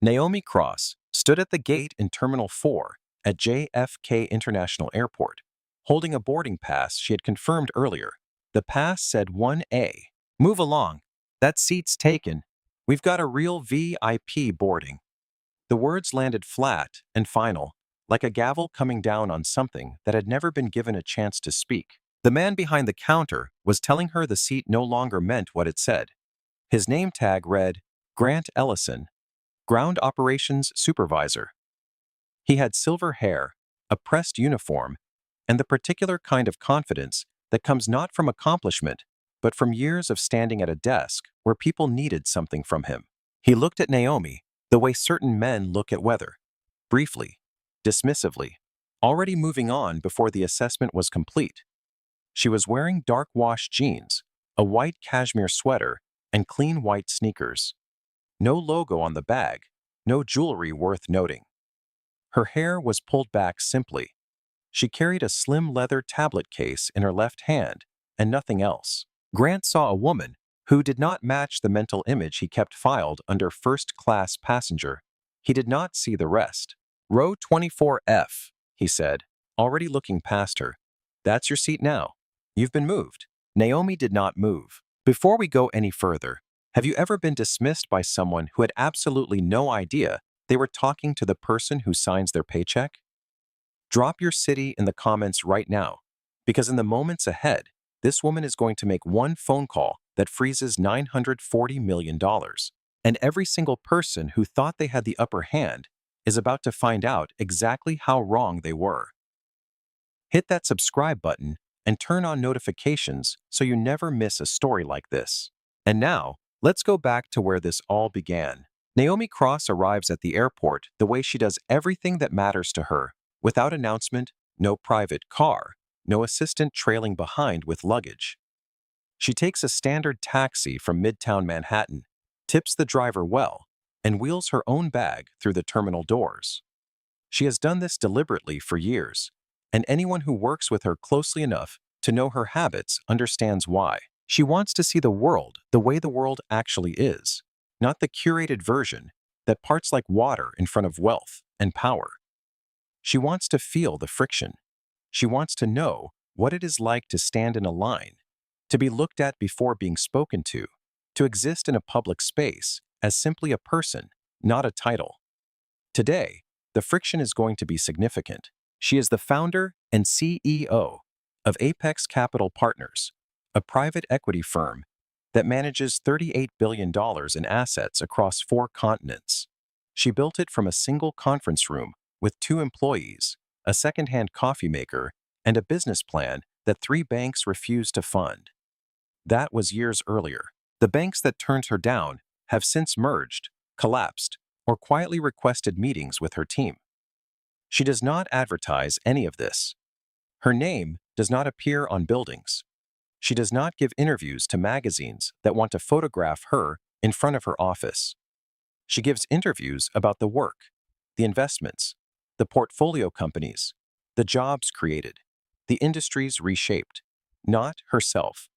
Naomi Cross stood at the gate in Terminal 4 at JFK International Airport, holding a boarding pass she had confirmed earlier. The pass said 1A. Move along. That seat's taken. We've got a real VIP boarding. The words landed flat and final, like a gavel coming down on something that had never been given a chance to speak. The man behind the counter was telling her the seat no longer meant what it said. His name tag read, Grant Ellison, Ground Operations Supervisor. He had silver hair, a pressed uniform, and the particular kind of confidence that comes not from accomplishment, but from years of standing at a desk where people needed something from him. He looked at Naomi the way certain men look at weather, briefly, dismissively, already moving on before the assessment was complete. She was wearing dark wash jeans, a white cashmere sweater, and clean white sneakers. No logo on the bag, no jewelry worth noting. Her hair was pulled back simply. She carried a slim leather tablet case in her left hand and nothing else. Grant saw a woman who did not match the mental image he kept filed under first-class passenger. He did not see the rest. Row 24F, he said, already looking past her. That's your seat now. You've been moved. Naomi did not move. Before we go any further, have you ever been dismissed by someone who had absolutely no idea they were talking to the person who signs their paycheck? Drop your city in the comments right now, because in the moments ahead, this woman is going to make one phone call that freezes $940 million. And every single person who thought they had the upper hand is about to find out exactly how wrong they were. Hit that subscribe button and turn on notifications so you never miss a story like this. And now, let's go back to where this all began. Naomi Cross arrives at the airport the way she does everything that matters to her, without announcement, no private car, no assistant trailing behind with luggage. She takes a standard taxi from Midtown Manhattan, tips the driver well, and wheels her own bag through the terminal doors. She has done this deliberately for years, and anyone who works with her closely enough to know her habits understands why. She wants to see the world the way the world actually is, not the curated version that parts like water in front of wealth and power. She wants to feel the friction. She wants to know what it is like to stand in a line, to be looked at before being spoken to exist in a public space as simply a person, not a title. Today, the friction is going to be significant. She is the founder and CEO of Apex Capital Partners, a private equity firm that manages $38 billion in assets across 4 continents. She built it from a single conference room with 2 employees, a second-hand coffee maker, and a business plan that 3 banks refused to fund. That was years earlier. The banks that turned her down have since merged, collapsed, or quietly requested meetings with her team. She does not advertise any of this. Her name does not appear on buildings. She does not give interviews to magazines that want to photograph her in front of her office. She gives interviews about the work, the investments, the portfolio companies, the jobs created, the industries reshaped. Not herself.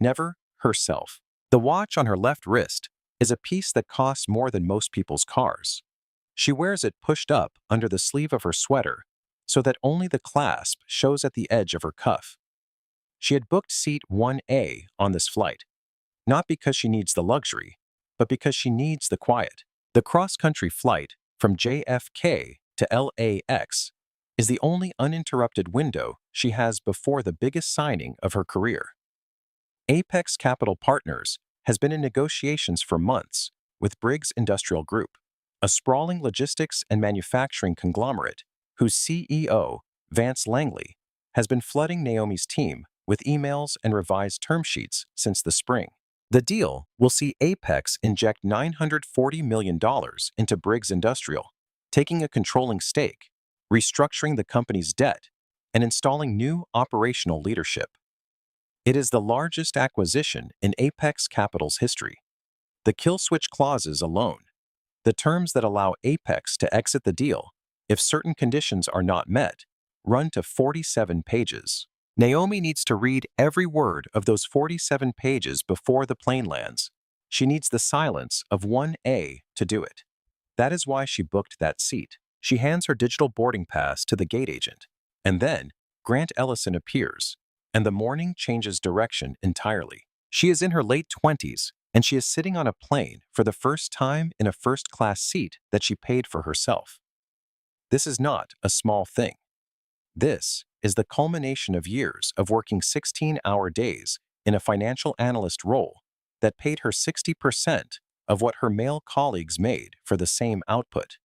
Never herself. The watch on her left wrist is a piece that costs more than most people's cars. She wears it pushed up under the sleeve of her sweater so that only the clasp shows at the edge of her cuff. She had booked seat 1A on this flight, not because she needs the luxury, but because she needs the quiet. The cross-country flight from JFK to LAX is the only uninterrupted window she has before the biggest signing of her career. Apex Capital Partners has been in negotiations for months with Briggs Industrial Group, a sprawling logistics and manufacturing conglomerate whose CEO, Vance Langley, has been flooding Naomi's team with emails and revised term sheets since the spring. The deal will see Apex inject $940 million into Briggs Industrial, taking a controlling stake, restructuring the company's debt, and installing new operational leadership. It is the largest acquisition in Apex Capital's history. The kill switch clauses alone, the terms that allow Apex to exit the deal if certain conditions are not met, run to 47 pages. Naomi needs to read every word of those 47 pages before the plane lands. She needs the silence of 1A to do it. That is why she booked that seat. She hands her digital boarding pass to the gate agent. And then, Grant Ellison appears, and the morning changes direction entirely. She is in her late 20s, and she is sitting on a plane for the first time in a first-class seat that she paid for herself. This is not a small thing. This is the culmination of years of working 16-hour days in a financial analyst role that paid her 60% of what her male colleagues made for the same output.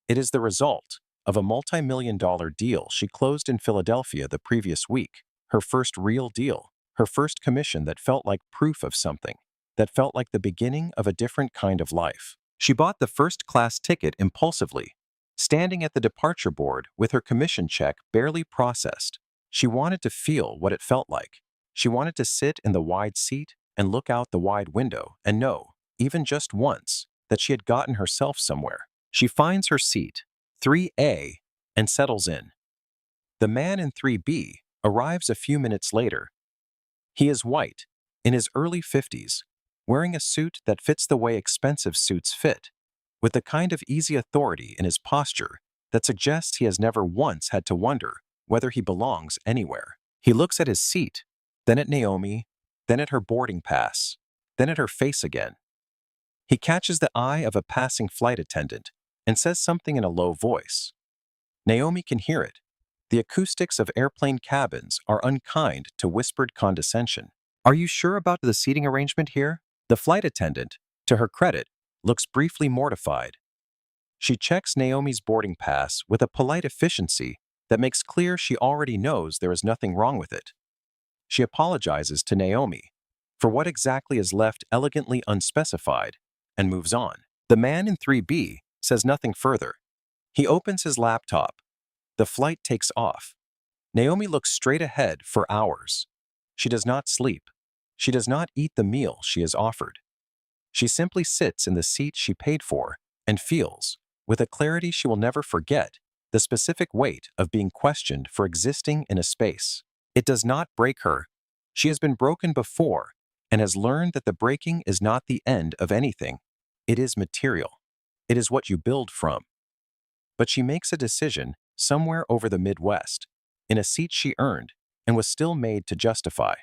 It is the result of a multi-million-dollar deal she closed in Philadelphia the previous week, her first real deal, her first commission that felt like proof of something, that felt like the beginning of a different kind of life. She bought the first-class ticket impulsively, standing at the departure board with her commission check barely processed. She wanted to feel what it felt like. She wanted to sit in the wide seat and look out the wide window and know, even just once, that she had gotten herself somewhere. She finds her seat, 3A, and settles in. The man in 3B arrives a few minutes later. He is white, in his early 50s, wearing a suit that fits the way expensive suits fit, with the kind of easy authority in his posture that suggests he has never once had to wonder whether he belongs anywhere. He looks at his seat, then at Naomi, then at her boarding pass, then at her face again. He catches the eye of a passing flight attendant and says something in a low voice. Naomi can hear it. The acoustics of airplane cabins are unkind to whispered condescension. "Are you sure about the seating arrangement here?" The flight attendant, to her credit, looks briefly mortified. She checks Naomi's boarding pass with a polite efficiency that makes clear she already knows there is nothing wrong with it. She apologizes to Naomi for what exactly is left elegantly unspecified and moves on. The man in 3B says nothing further. He opens his laptop. The flight takes off. Naomi looks straight ahead for hours. She does not sleep. She does not eat the meal she is offered. She simply sits in the seat she paid for and feels, with a clarity she will never forget, the specific weight of being questioned for existing in a space. It does not break her. She has been broken before and has learned that the breaking is not the end of anything. It is material. It is what you build from. But she makes a decision somewhere over the Midwest, in a seat she earned and was still made to justify.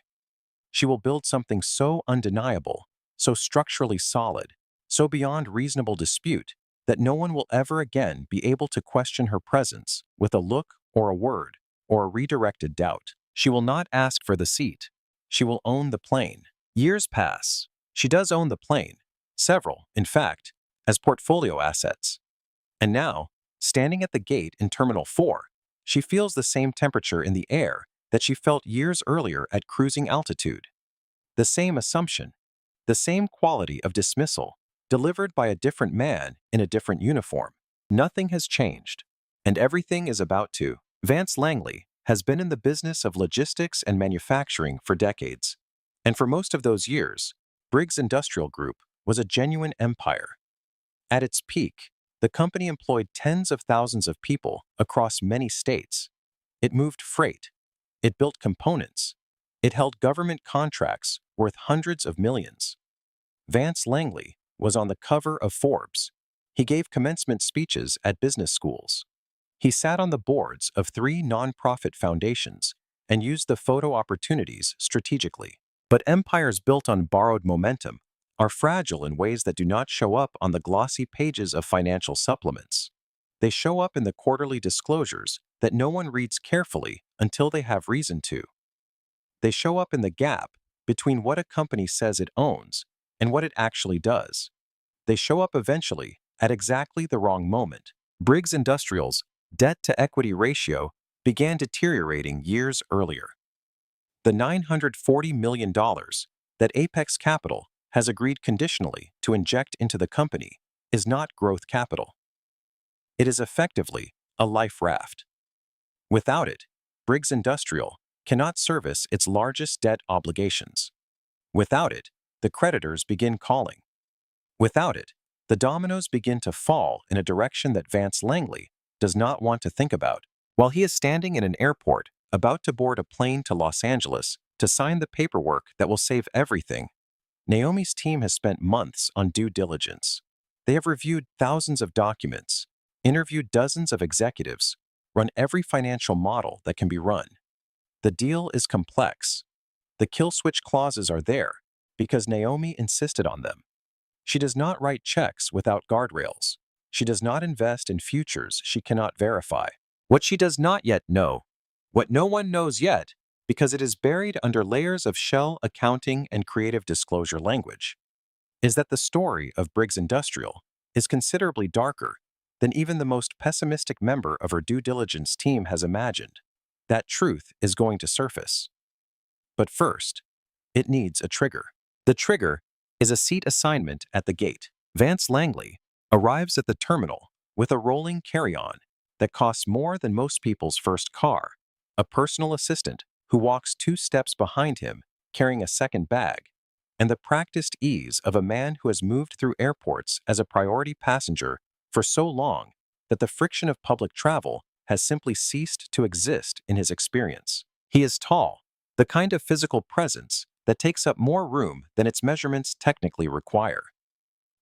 She will build something so undeniable, so structurally solid, so beyond reasonable dispute, that no one will ever again be able to question her presence with a look or a word or a redirected doubt. She will not ask for the seat. She will own the plane. Years pass. She does own the plane, several, in fact, as portfolio assets. And now, standing at the gate in Terminal 4, she feels the same temperature in the air that she felt years earlier at cruising altitude. The same assumption, the same quality of dismissal, delivered by a different man in a different uniform. Nothing has changed, and everything is about to. Vance Langley has been in the business of logistics and manufacturing for decades, and for most of those years, Briggs Industrial Group was a genuine empire. At its peak, the company employed tens of thousands of people across many states. It moved freight. It built components. It held government contracts worth hundreds of millions. Vance Langley was on the cover of Forbes. He gave commencement speeches at business schools. He sat on the boards of 3 nonprofit foundations and used the photo opportunities strategically. But empires built on borrowed momentum are fragile in ways that do not show up on the glossy pages of financial supplements. They show up in the quarterly disclosures that no one reads carefully until they have reason to. They show up in the gap between what a company says it owns and what it actually does. They show up eventually at exactly the wrong moment. Briggs Industrial's debt-to-equity ratio began deteriorating years earlier. The $940 million that Apex Capital has agreed conditionally to inject into the company is not growth capital. It is effectively a life raft. Without it, Briggs Industrial cannot service its largest debt obligations. Without it, the creditors begin calling. Without it, the dominoes begin to fall in a direction that Vance Langley does not want to think about. While he is standing in an airport, about to board a plane to Los Angeles to sign the paperwork that will save everything, Naomi's team has spent months on due diligence. They have reviewed thousands of documents, interviewed dozens of executives, run every financial model that can be run. The deal is complex. The kill switch clauses are there because Naomi insisted on them. She does not write checks without guardrails. She does not invest in futures she cannot verify. What she does not yet know, what no one knows yet, because it is buried under layers of shell accounting and creative disclosure language, is that the story of Briggs Industrial is considerably darker than even the most pessimistic member of her due diligence team has imagined. That truth is going to surface. But first, it needs a trigger. The trigger is a seat assignment at the gate. Vance Langley arrives at the terminal with a rolling carry-on that costs more than most people's first car, a personal assistant who walks 2 steps behind him carrying a second bag, and the practiced ease of a man who has moved through airports as a priority passenger for so long that the friction of public travel has simply ceased to exist in his experience. He is tall, the kind of physical presence that takes up more room than its measurements technically require.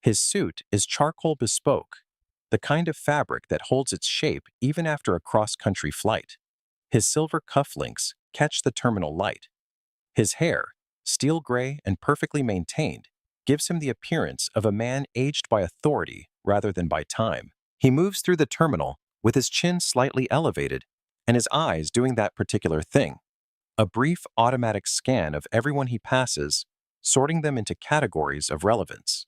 His suit is charcoal bespoke, the kind of fabric that holds its shape even after a cross-country flight. His silver cufflinks catch the terminal light. His hair, steel gray and perfectly maintained, gives him the appearance of a man aged by authority rather than by time. He moves through the terminal with his chin slightly elevated and his eyes doing that particular thing. A brief automatic scan of everyone he passes, sorting them into categories of relevance.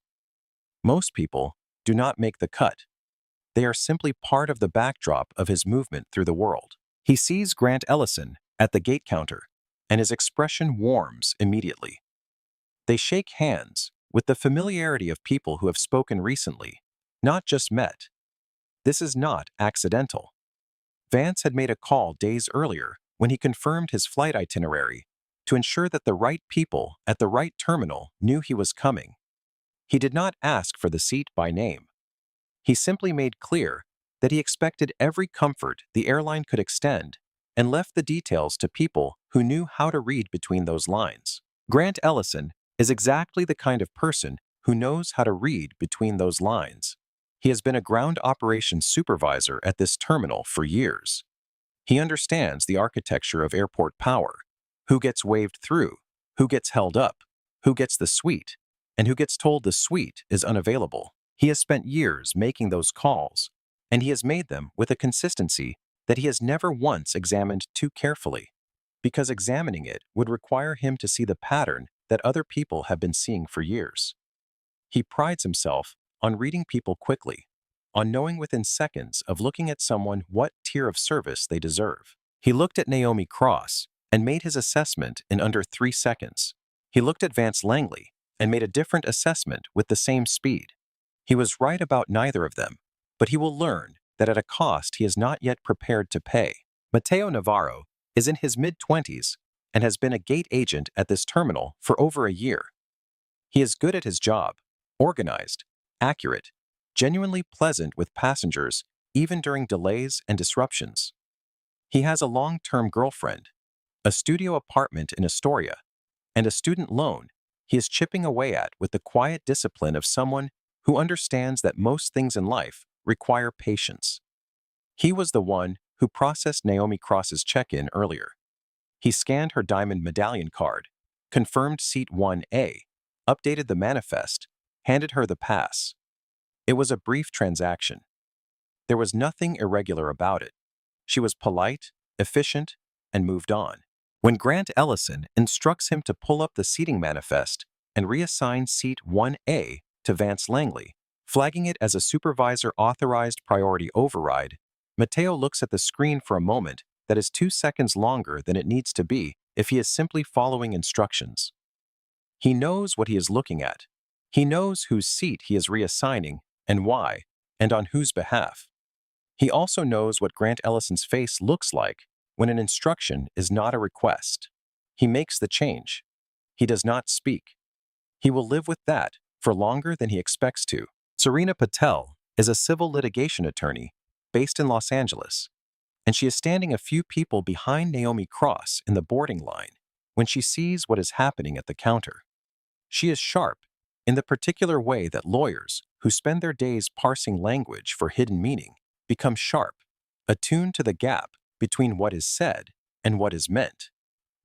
Most people do not make the cut. They are simply part of the backdrop of his movement through the world. He sees Grant Ellison at the gate counter, and his expression warms immediately. They shake hands with the familiarity of people who have spoken recently, not just met. This is not accidental. Vance had made a call days earlier when he confirmed his flight itinerary to ensure that the right people at the right terminal knew he was coming. He did not ask for the seat by name. He simply made clear that he expected every comfort the airline could extend and left the details to people who knew how to read between those lines. Grant Ellison is exactly the kind of person who knows how to read between those lines. He has been a ground operations supervisor at this terminal for years. He understands the architecture of airport power, who gets waved through, who gets held up, who gets the suite, and who gets told the suite is unavailable. He has spent years making those calls, and he has made them with a consistency that he has never once examined too carefully, because examining it would require him to see the pattern that other people have been seeing for years. He prides himself on reading people quickly, on knowing within seconds of looking at someone what tier of service they deserve. He looked at Naomi Cross and made his assessment in under 3 seconds. He looked at Vance Langley and made a different assessment with the same speed. He was right about neither of them, but he will learn that at a cost he is not yet prepared to pay. Mateo Navarro is in his mid-20s and has been a gate agent at this terminal for over a year. He is good at his job, organized, accurate, genuinely pleasant with passengers even during delays and disruptions. He has a long-term girlfriend, a studio apartment in Astoria, and a student loan he is chipping away at with the quiet discipline of someone who understands that most things in life require patience. He was the one who processed Naomi Cross's check-in earlier. He scanned her diamond medallion card, confirmed seat 1A, updated the manifest, handed her the pass. It was a brief transaction. There was nothing irregular about it. She was polite, efficient, and moved on. When Grant Ellison instructs him to pull up the seating manifest and reassign seat 1A to Vance Langley, flagging it as a supervisor-authorized priority override, Mateo looks at the screen for a moment that is 2 seconds longer than it needs to be if he is simply following instructions. He knows what he is looking at. He knows whose seat he is reassigning and why, and on whose behalf. He also knows what Grant Ellison's face looks like when an instruction is not a request. He makes the change. He does not speak. He will live with that for longer than he expects to. Serena Patel is a civil litigation attorney based in Los Angeles, and she is standing a few people behind Naomi Cross in the boarding line when she sees what is happening at the counter. She is sharp in the particular way that lawyers who spend their days parsing language for hidden meaning, become sharp, attuned to the gap between what is said and what is meant,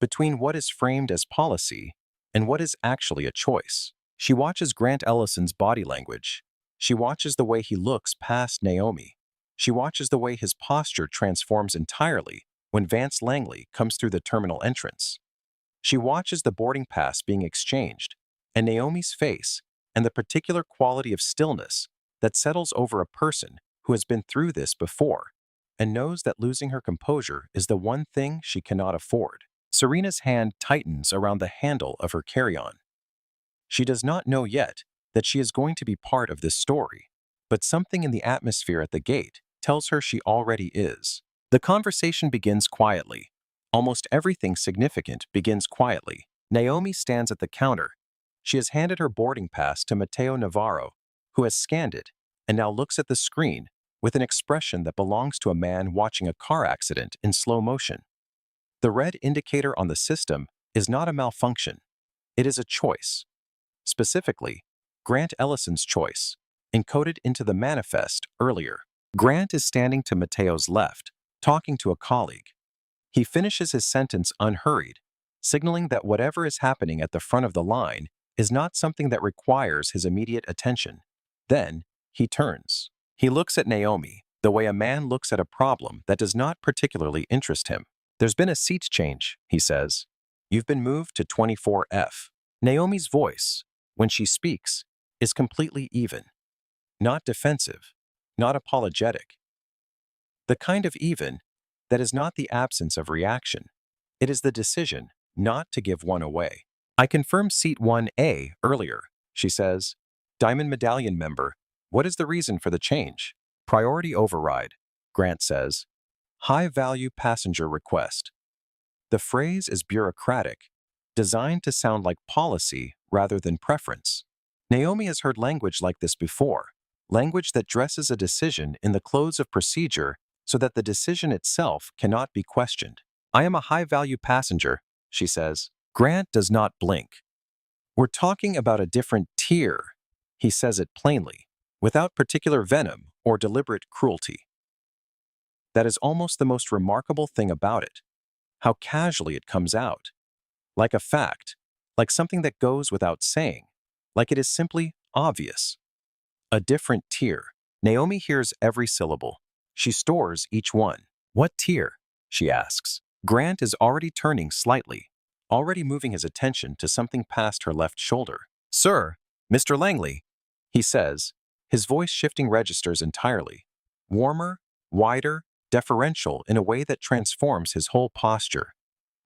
between what is framed as policy and what is actually a choice. She watches Grant Ellison's body language. She watches the way he looks past Naomi. She watches the way his posture transforms entirely when Vance Langley comes through the terminal entrance. She watches the boarding pass being exchanged, and Naomi's face, and the particular quality of stillness that settles over a person who has been through this before and knows that losing her composure is the one thing she cannot afford. Serena's hand tightens around the handle of her carry-on. She does not know yet that she is going to be part of this story, but something in the atmosphere at the gate tells her she already is. The conversation begins quietly. Almost everything significant begins quietly. Naomi stands at the counter. She has handed her boarding pass to Mateo Navarro, who has scanned it and now looks at the screen with an expression that belongs to a man watching a car accident in slow motion. The red indicator on the system is not a malfunction. It is a choice. Specifically, Grant Ellison's choice, encoded into the manifest earlier. Grant is standing to Mateo's left, talking to a colleague. He finishes his sentence unhurried, signaling that whatever is happening at the front of the line is not something that requires his immediate attention. Then, he turns. He looks at Naomi the way a man looks at a problem that does not particularly interest him. "There's been a seat change," he says. "You've been moved to 24F. Naomi's voice, when she speaks, is completely even. Not defensive, not apologetic. The kind of even that is not the absence of reaction. It is the decision not to give one away. "I confirmed seat 1A earlier," she says. "Diamond Medallion member, what is the reason for the change?" "Priority override," Grant says. "High-value passenger request." The phrase is bureaucratic, designed to sound like policy rather than preference. Naomi has heard language like this before, language that dresses a decision in the clothes of procedure so that the decision itself cannot be questioned. "I am a high-value passenger," she says. Grant does not blink. "We're talking about a different tier." He says it plainly, without particular venom or deliberate cruelty. That is almost the most remarkable thing about it, how casually it comes out. Like a fact, like something that goes without saying, like it is simply obvious. A different tier. Naomi hears every syllable. She stores each one. "What tier?" she asks. Grant is already turning slightly, already moving his attention to something past her left shoulder. "Sir, Mr. Langley," he says, his voice shifting registers entirely. Warmer, wider, deferential in a way that transforms his whole posture.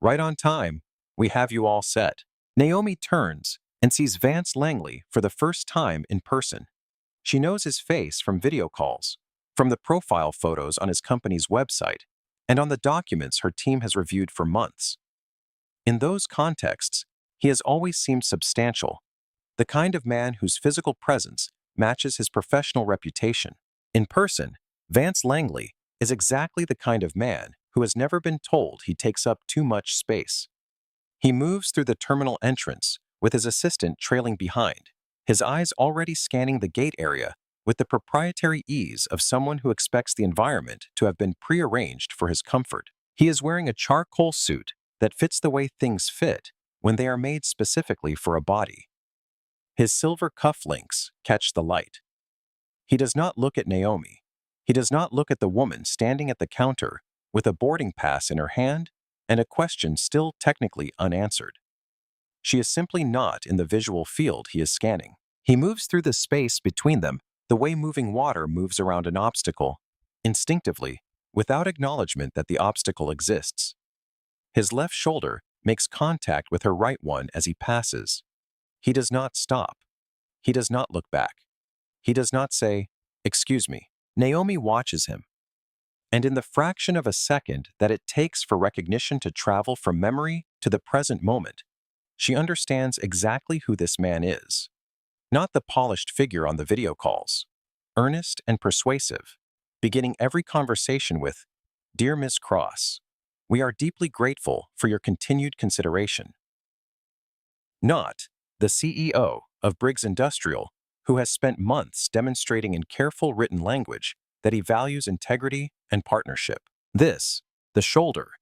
"Right on time. We have you all set." Naomi turns and sees Vance Langley for the first time in person. She knows his face from video calls, from the profile photos on his company's website, and on the documents her team has reviewed for months. In those contexts, he has always seemed substantial, the kind of man whose physical presence matches his professional reputation. In person, Vance Langley is exactly the kind of man who has never been told he takes up too much space. He moves through the terminal entrance with his assistant trailing behind, his eyes already scanning the gate area with the proprietary ease of someone who expects the environment to have been prearranged for his comfort. He is wearing a charcoal suit that fits the way things fit when they are made specifically for a body. His silver cufflinks catch the light. He does not look at Naomi. He does not look at the woman standing at the counter with a boarding pass in her hand and a question still technically unanswered. She is simply not in the visual field he is scanning. He moves through the space between them the way moving water moves around an obstacle, instinctively, without acknowledgement that the obstacle exists. His left shoulder makes contact with her right one as he passes. He does not stop. He does not look back. He does not say, "Excuse me." Naomi watches him. And in the fraction of a second that it takes for recognition to travel from memory to the present moment, she understands exactly who this man is. Not the polished figure on the video calls, earnest and persuasive, beginning every conversation with, "Dear Miss Cross, we are deeply grateful for your continued consideration." Not the CEO of Briggs Industrial, who has spent months demonstrating in careful written language that he values integrity and partnership. This, the shoulder,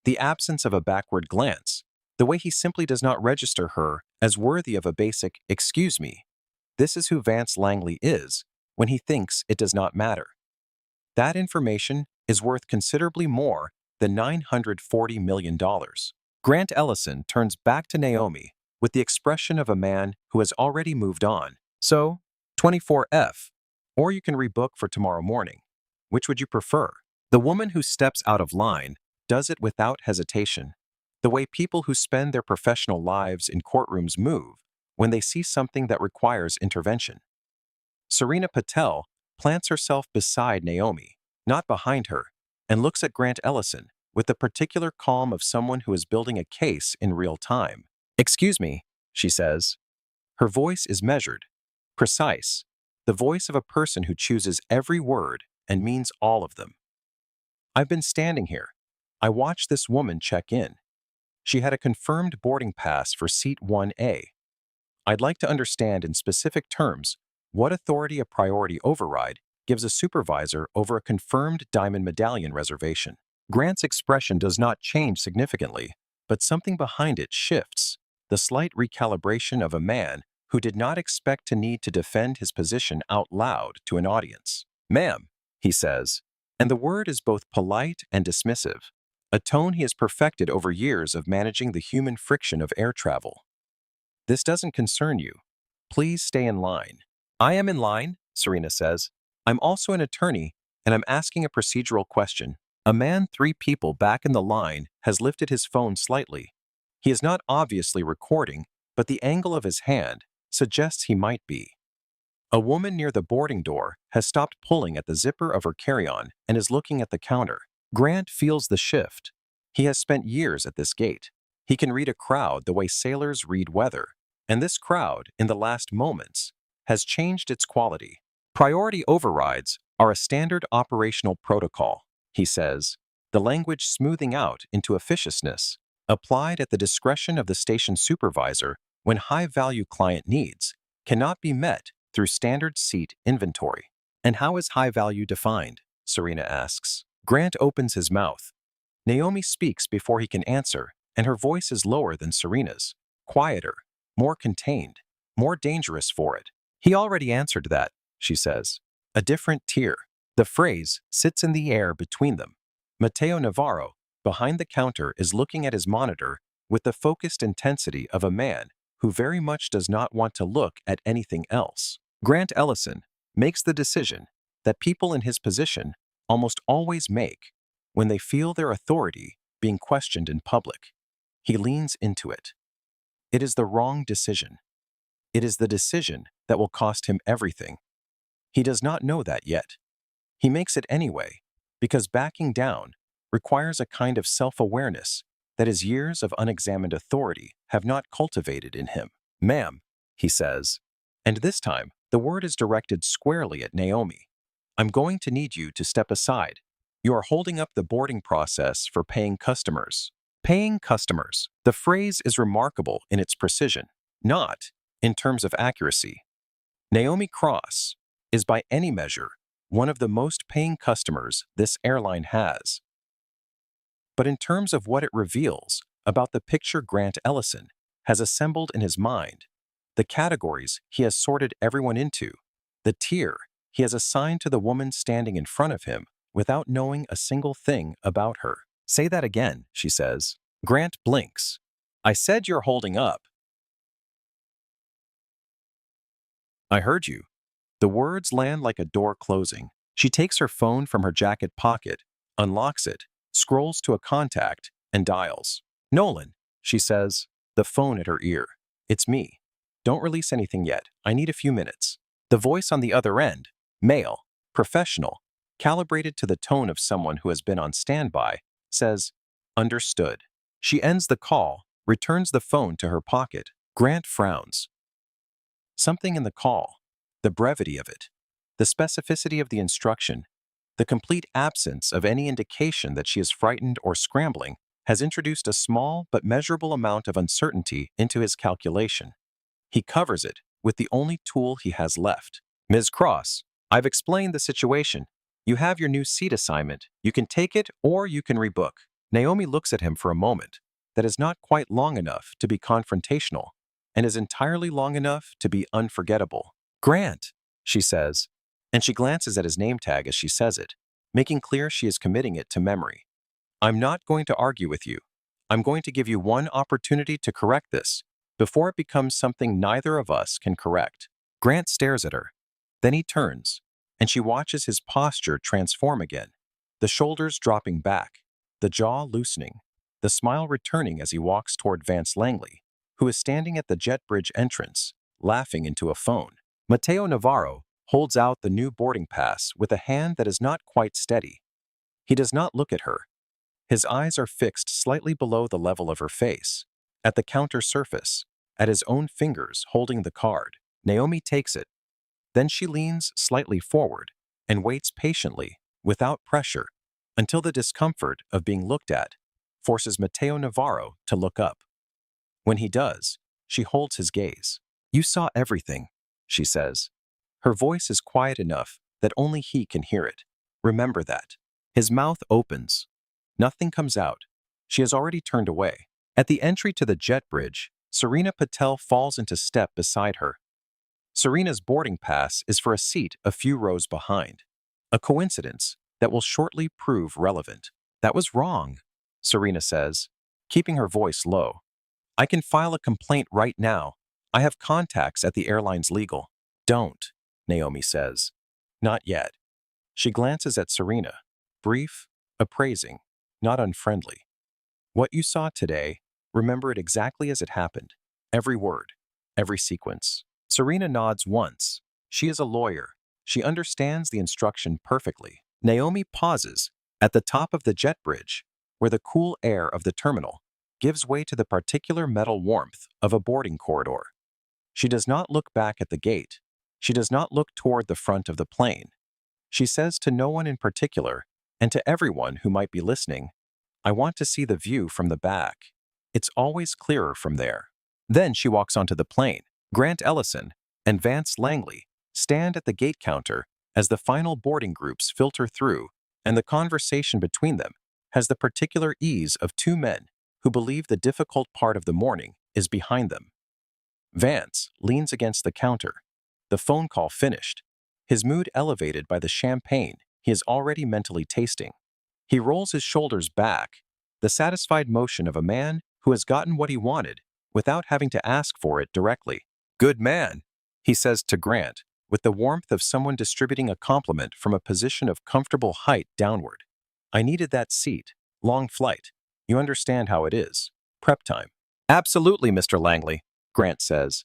the absence of a backward glance, the way he simply does not register her as worthy of a basic "excuse me." This is who Vance Langley is when he thinks it does not matter. That information is worth considerably more than $940 million. Grant Ellison turns back to Naomi with the expression of a man who has already moved on. So, 24F, or you can rebook for tomorrow morning. Which would you prefer? The woman who steps out of line does it without hesitation, the way people who spend their professional lives in courtrooms move when they see something that requires intervention. Serena Patel plants herself beside Naomi, not behind her, and looks at Grant Ellison with the particular calm of someone who is building a case in real time. "Excuse me," she says. Her voice is measured, precise, the voice of a person who chooses every word and means all of them. "I've been standing here. I watched this woman check in. She had a confirmed boarding pass for seat 1A. I'd like to understand in specific terms what authority a priority override gives a supervisor over a confirmed diamond medallion reservation." Grant's expression does not change significantly, but something behind it shifts, the slight recalibration of a man who did not expect to need to defend his position out loud to an audience. "Ma'am," he says, and the word is both polite and dismissive, a tone he has perfected over years of managing the human friction of air travel. "This doesn't concern you. Please stay in line." "I am in line," Serena says. "I'm also an attorney, and I'm asking a procedural question." A man 3 people back in the line has lifted his phone slightly. He is not obviously recording, but the angle of his hand suggests he might be. A woman near the boarding door has stopped pulling at the zipper of her carry-on and is looking at the counter. Grant feels the shift. He has spent years at this gate. He can read a crowd the way sailors read weather, and this crowd, in the last moments, has changed its quality. "Priority overrides are a standard operational protocol," he says, the language smoothing out into officiousness, applied at the discretion of the station supervisor when high-value client needs cannot be met through standard seat inventory. "And how is high value defined?" Serena asks. Grant opens his mouth. Naomi speaks before he can answer, and her voice is lower than Serena's, quieter, more contained, more dangerous for it. "He already answered that," she says. A different tier. The phrase sits in the air between them. Mateo Navarro, behind the counter, is looking at his monitor with the focused intensity of a man who very much does not want to look at anything else. Grant Ellison makes the decision that people in his position almost always make when they feel their authority being questioned in public. He leans into it. It is the wrong decision. It is the decision that will cost him everything. He does not know that yet. He makes it anyway, because backing down requires a kind of self-awareness that his years of unexamined authority have not cultivated in him. "Ma'am," he says, and this time the word is directed squarely at Naomi. "I'm going to need you to step aside. You are holding up the boarding process for paying customers." Paying customers. The phrase is remarkable in its precision, not in terms of accuracy. Naomi Cross is by any measure one of the most paying customers this airline has. But in terms of what it reveals about the picture Grant Ellison has assembled in his mind, the categories he has sorted everyone into, the tier he has assigned to the woman standing in front of him without knowing a single thing about her. "Say that again," she says. Grant blinks. "I said you're holding up." "I heard you." The words land like a door closing. She takes her phone from her jacket pocket, unlocks it, scrolls to a contact, and dials. "Nolan," she says, the phone at her ear. "It's me. Don't release anything yet. I need a few minutes." The voice on the other end, male, professional, calibrated to the tone of someone who has been on standby, says, "Understood." She ends the call, returns the phone to her pocket. Grant frowns. Something in the call, the brevity of it, the specificity of the instruction, the complete absence of any indication that she is frightened or scrambling, has introduced a small but measurable amount of uncertainty into his calculation. He covers it with the only tool he has left. Ms. Cross, I've explained the situation. You have your new seat assignment. You can take it or you can rebook. Naomi looks at him for a moment that is not quite long enough to be confrontational and is entirely long enough to be unforgettable. Grant, she says, and she glances at his name tag as she says it, making clear she is committing it to memory. I'm not going to argue with you. I'm going to give you one opportunity to correct this before it becomes something neither of us can correct. Grant stares at her. Then he turns, and she watches his posture transform again, the shoulders dropping back, the jaw loosening, the smile returning as he walks toward Vance Langley, who is standing at the jet bridge entrance, laughing into a phone. Mateo Navarro holds out the new boarding pass with a hand that is not quite steady. He does not look at her. His eyes are fixed slightly below the level of her face, at the counter surface, at his own fingers holding the card. Naomi takes it. Then she leans slightly forward and waits patiently, without pressure, until the discomfort of being looked at forces Mateo Navarro to look up. When he does, she holds his gaze. You saw everything, she says. Her voice is quiet enough that only he can hear it. Remember that. His mouth opens. Nothing comes out. She has already turned away. At the entry to the jet bridge, Serena Patel falls into step beside her. Serena's boarding pass is for a seat a few rows behind. A coincidence that will shortly prove relevant. That was wrong, Serena says, keeping her voice low. I can file a complaint right now. I have contacts at the airline's legal. Don't, Naomi says. Not yet. She glances at Serena, brief, appraising, not unfriendly. What you saw today, remember it exactly as it happened. Every word, every sequence. Serena nods once. She is a lawyer. She understands the instruction perfectly. Naomi pauses at the top of the jet bridge, where the cool air of the terminal gives way to the particular metal warmth of a boarding corridor. She does not look back at the gate. She does not look toward the front of the plane. She says to no one in particular, and to everyone who might be listening, I want to see the view from the back. It's always clearer from there. Then she walks onto the plane. Grant Ellison and Vance Langley stand at the gate counter as the final boarding groups filter through, and the conversation between them has the particular ease of two men who believe the difficult part of the morning is behind them. Vance leans against the counter, the phone call finished, his mood elevated by the champagne he is already mentally tasting. He rolls his shoulders back, the satisfied motion of a man who has gotten what he wanted without having to ask for it directly. Good man, he says to Grant, with the warmth of someone distributing a compliment from a position of comfortable height downward. I needed that seat. Long flight. You understand how it is. Prep time. Absolutely, Mr. Langley, Grant says.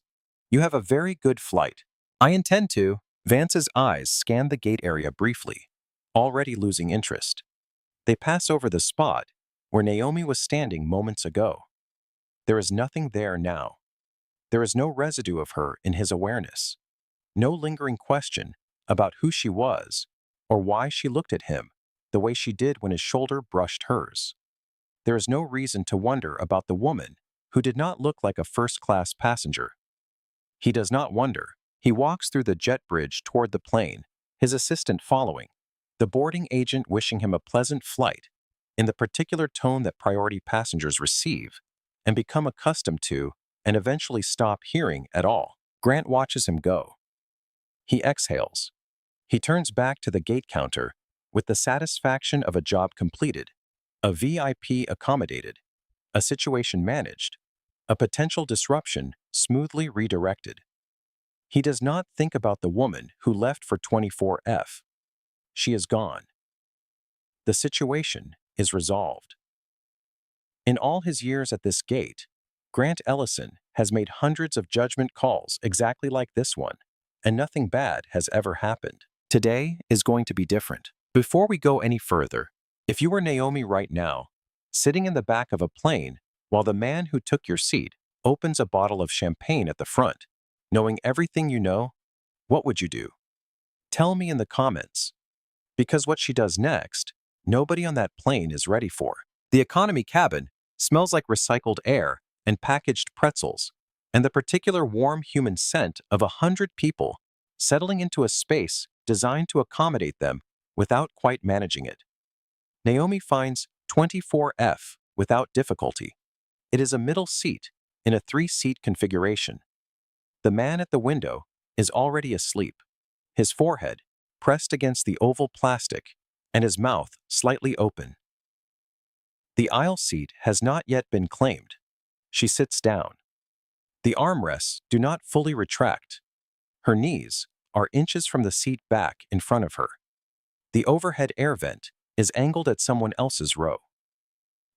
You have a very good flight. I intend to. Vance's eyes scan the gate area briefly, already losing interest. They pass over the spot where Naomi was standing moments ago. There is nothing there now. There is no residue of her in his awareness. No lingering question about who she was or why she looked at him the way she did when his shoulder brushed hers. There is no reason to wonder about the woman who did not look like a first-class passenger. He does not wonder. He walks through the jet bridge toward the plane, his assistant following, the boarding agent wishing him a pleasant flight, in the particular tone that priority passengers receive and become accustomed to and eventually stop hearing at all. Grant watches him go. He exhales. He turns back to the gate counter with the satisfaction of a job completed, a VIP accommodated, a situation managed, a potential disruption smoothly redirected. He does not think about the woman who left for 24F. She is gone. The situation is resolved. In all his years at this gate, Grant Ellison has made hundreds of judgment calls exactly like this one, and nothing bad has ever happened. Today is going to be different. Before we go any further, if you were Naomi right now, sitting in the back of a plane while the man who took your seat opens a bottle of champagne at the front, knowing everything you know, what would you do? Tell me in the comments. Because what she does next, nobody on that plane is ready for. The economy cabin smells like recycled air and packaged pretzels, and the particular warm human scent of 100 people settling into a space designed to accommodate them without quite managing it. Naomi finds 24F without difficulty. It is a middle seat in a 3-seat configuration. The man at the window is already asleep, his forehead pressed against the oval plastic and his mouth slightly open. The aisle seat has not yet been claimed. She sits down. The armrests do not fully retract. Her knees are inches from the seat back in front of her. The overhead air vent is angled at someone else's row.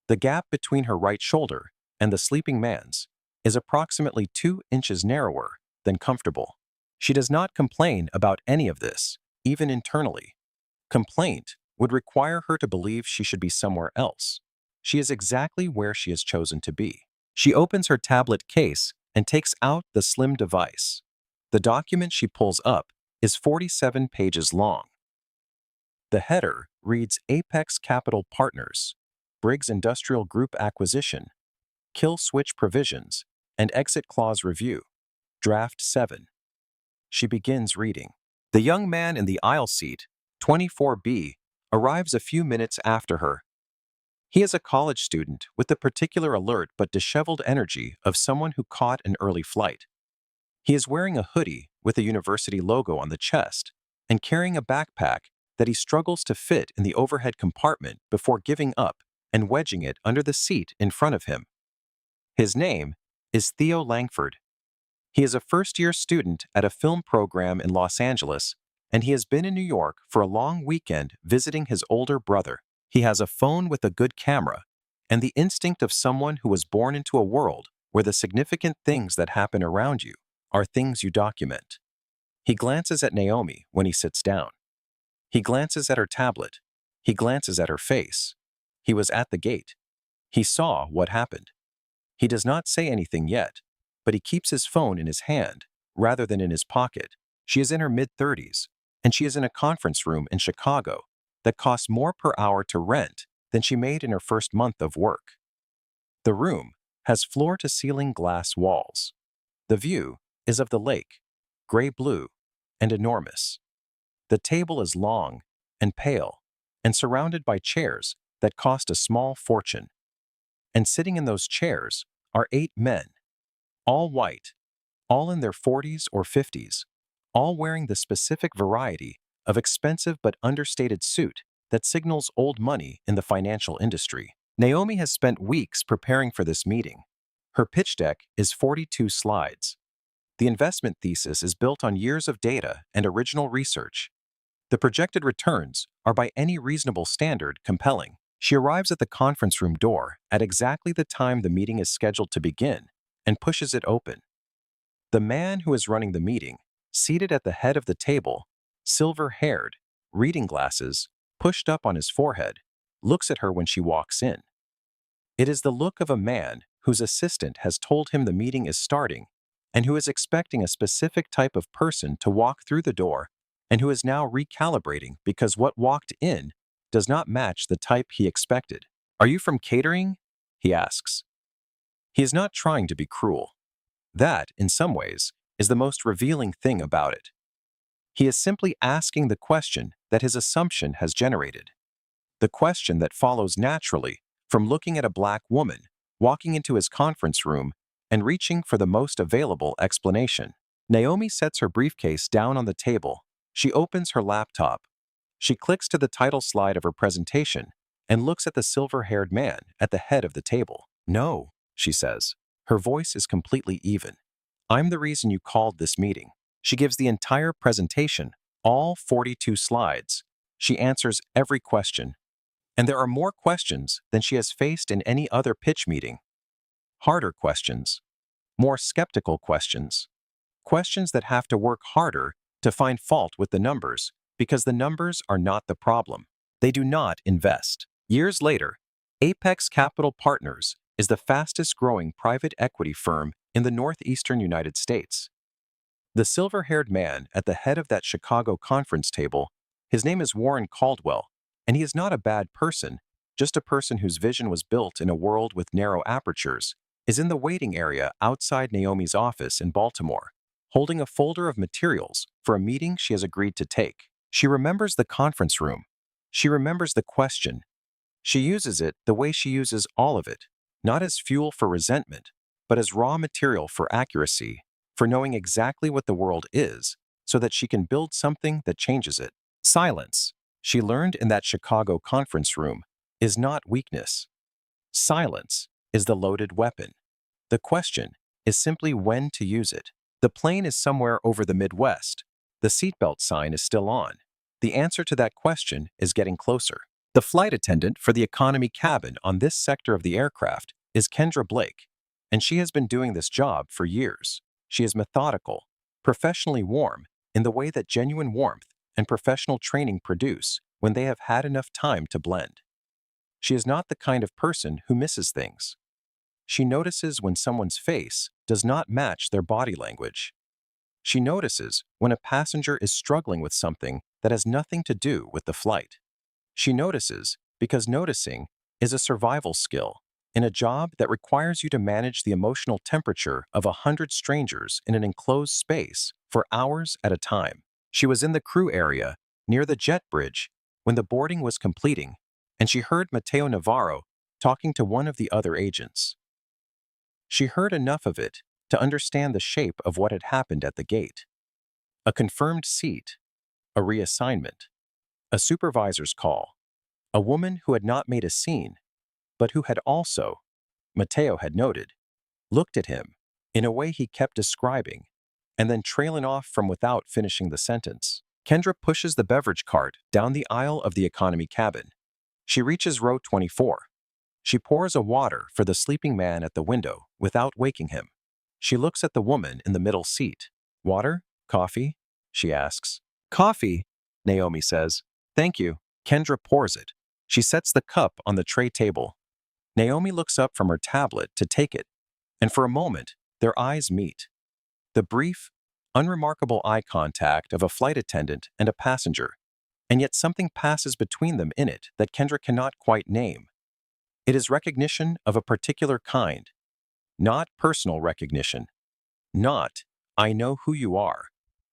The gap between her right shoulder and the sleeping man's is approximately 2 inches narrower than comfortable. She does not complain about any of this, even internally. Complaint would require her to believe she should be somewhere else. She is exactly where she has chosen to be. She opens her tablet case and takes out the slim device. The document she pulls up is 47 pages long. The header reads Apex Capital Partners, Briggs Industrial Group Acquisition, Kill Switch Provisions, and Exit Clause Review, Draft 7. She begins reading. The young man in the aisle seat, 24B, arrives a few minutes after her. He is a college student with the particular alert but disheveled energy of someone who caught an early flight. He is wearing a hoodie with a university logo on the chest and carrying a backpack that he struggles to fit in the overhead compartment before giving up and wedging it under the seat in front of him. His name is Theo Langford. He is a first-year student at a film program in Los Angeles, and he has been in New York for a long weekend visiting his older brother. He has a phone with a good camera and the instinct of someone who was born into a world where the significant things that happen around you are things you document. He glances at Naomi when he sits down. He glances at her tablet. He glances at her face. He was at the gate. He saw what happened. He does not say anything yet, but he keeps his phone in his hand rather than in his pocket. She is in her mid-30s, and she is in a conference room in Chicago that costs more per hour to rent than she made in her first month of work. The room has floor-to-ceiling glass walls. The view is of the lake, gray-blue, and enormous. The table is long and pale and surrounded by chairs that cost a small fortune. And sitting in those chairs are 8 men, all white, all in their 40s or 50s, all wearing the specific variety of expensive but understated suit that signals old money in the financial industry. Naomi has spent weeks preparing for this meeting. Her pitch deck is 42 slides. The investment thesis is built on years of data and original research. The projected returns are by any reasonable standard compelling. She arrives at the conference room door at exactly the time the meeting is scheduled to begin and pushes it open. The man who is running the meeting, seated at the head of the table, silver-haired, reading glasses pushed up on his forehead, looks at her when she walks in. It is the look of a man whose assistant has told him the meeting is starting and who is expecting a specific type of person to walk through the door and who is now recalibrating because what walked in does not match the type he expected. "Are you from catering?" he asks. He is not trying to be cruel. That, in some ways, is the most revealing thing about it. He is simply asking the question that his assumption has generated. The question that follows naturally from looking at a black woman walking into his conference room and reaching for the most available explanation. Naomi sets her briefcase down on the table. She opens her laptop. She clicks to the title slide of her presentation and looks at the silver-haired man at the head of the table. "No," she says. Her voice is completely even. "I'm the reason you called this meeting." She gives the entire presentation, all 42 slides. She answers every question. And there are more questions than she has faced in any other pitch meeting. Harder questions. More skeptical questions. Questions that have to work harder to find fault with the numbers because the numbers are not the problem. They do not invest. Years later, Apex Capital Partners is the fastest-growing private equity firm in the northeastern United States. The silver-haired man at the head of that Chicago conference table, his name is Warren Caldwell, and he is not a bad person, just a person whose vision was built in a world with narrow apertures, is in the waiting area outside Naomi's office in Baltimore, holding a folder of materials for a meeting she has agreed to take. She remembers the conference room. She remembers the question. She uses it the way she uses all of it, not as fuel for resentment, but as raw material for accuracy, for knowing exactly what the world is, so that she can build something that changes it. Silence, she learned in that Chicago conference room, is not weakness. Silence is the loaded weapon. The question is simply when to use it. The plane is somewhere over the Midwest. The seatbelt sign is still on. The answer to that question is getting closer. The flight attendant for the economy cabin on this sector of the aircraft is Kendra Blake, and she has been doing this job for years. She is methodical, professionally warm in the way that genuine warmth and professional training produce when they have had enough time to blend. She is not the kind of person who misses things. She notices when someone's face does not match their body language. She notices when a passenger is struggling with something that has nothing to do with the flight. She notices because noticing is a survival skill in a job that requires you to manage the emotional temperature of 100 strangers in an enclosed space for hours at a time. She was in the crew area near the jet bridge when the boarding was completing, and she heard Mateo Navarro talking to one of the other agents. She heard enough of it to understand the shape of what had happened at the gate. A confirmed seat, a reassignment, a supervisor's call, a woman who had not made a scene, but who had also, Mateo had noted, looked at him in a way he kept describing, and then trailing off from without finishing the sentence. Kendra pushes the beverage cart down the aisle of the economy cabin. She reaches row 24. She pours a water for the sleeping man at the window without waking him. She looks at the woman in the middle seat. Water? Coffee? She asks. Coffee, Naomi says. Thank you. Kendra pours it. She sets the cup on the tray table. Naomi looks up from her tablet to take it, and for a moment, their eyes meet. The brief, unremarkable eye contact of a flight attendant and a passenger, and yet something passes between them in it that Kendra cannot quite name. It is recognition of a particular kind, not personal recognition, not, I know who you are,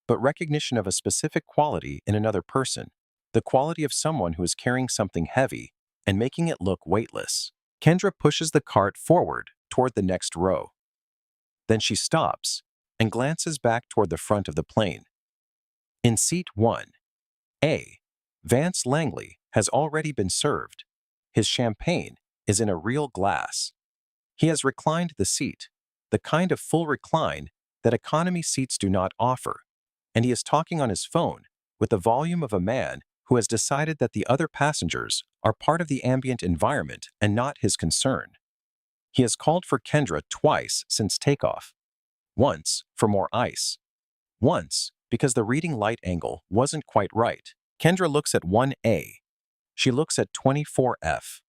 but recognition of a specific quality in another person, the quality of someone who is carrying something heavy and making it look weightless. Kendra pushes the cart forward toward the next row. Then she stops and glances back toward the front of the plane. In seat 1A, Vance Langley has already been served. His champagne is in a real glass. He has reclined the seat, the kind of full recline that economy seats do not offer, and he is talking on his phone with the volume of a man who has decided that the other passengers are part of the ambient environment and not his concern. He has called for Kendra twice since takeoff. Once for more ice. Once because the reading light angle wasn't quite right. Kendra looks at 1A. She looks at 24F.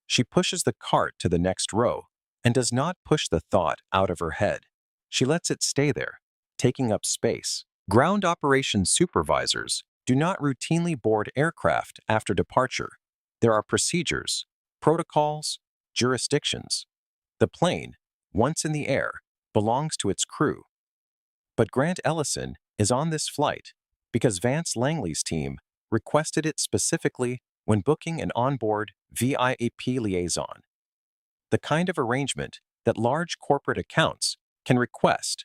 She pushes the cart to the next row and does not push the thought out of her head. She lets it stay there, taking up space. Ground operations supervisors do not routinely board aircraft after departure. There are procedures, protocols, jurisdictions. The plane, once in the air, belongs to its crew. But Grant Ellison is on this flight because Vance Langley's team requested it specifically when booking an onboard VIP liaison, the kind of arrangement that large corporate accounts can request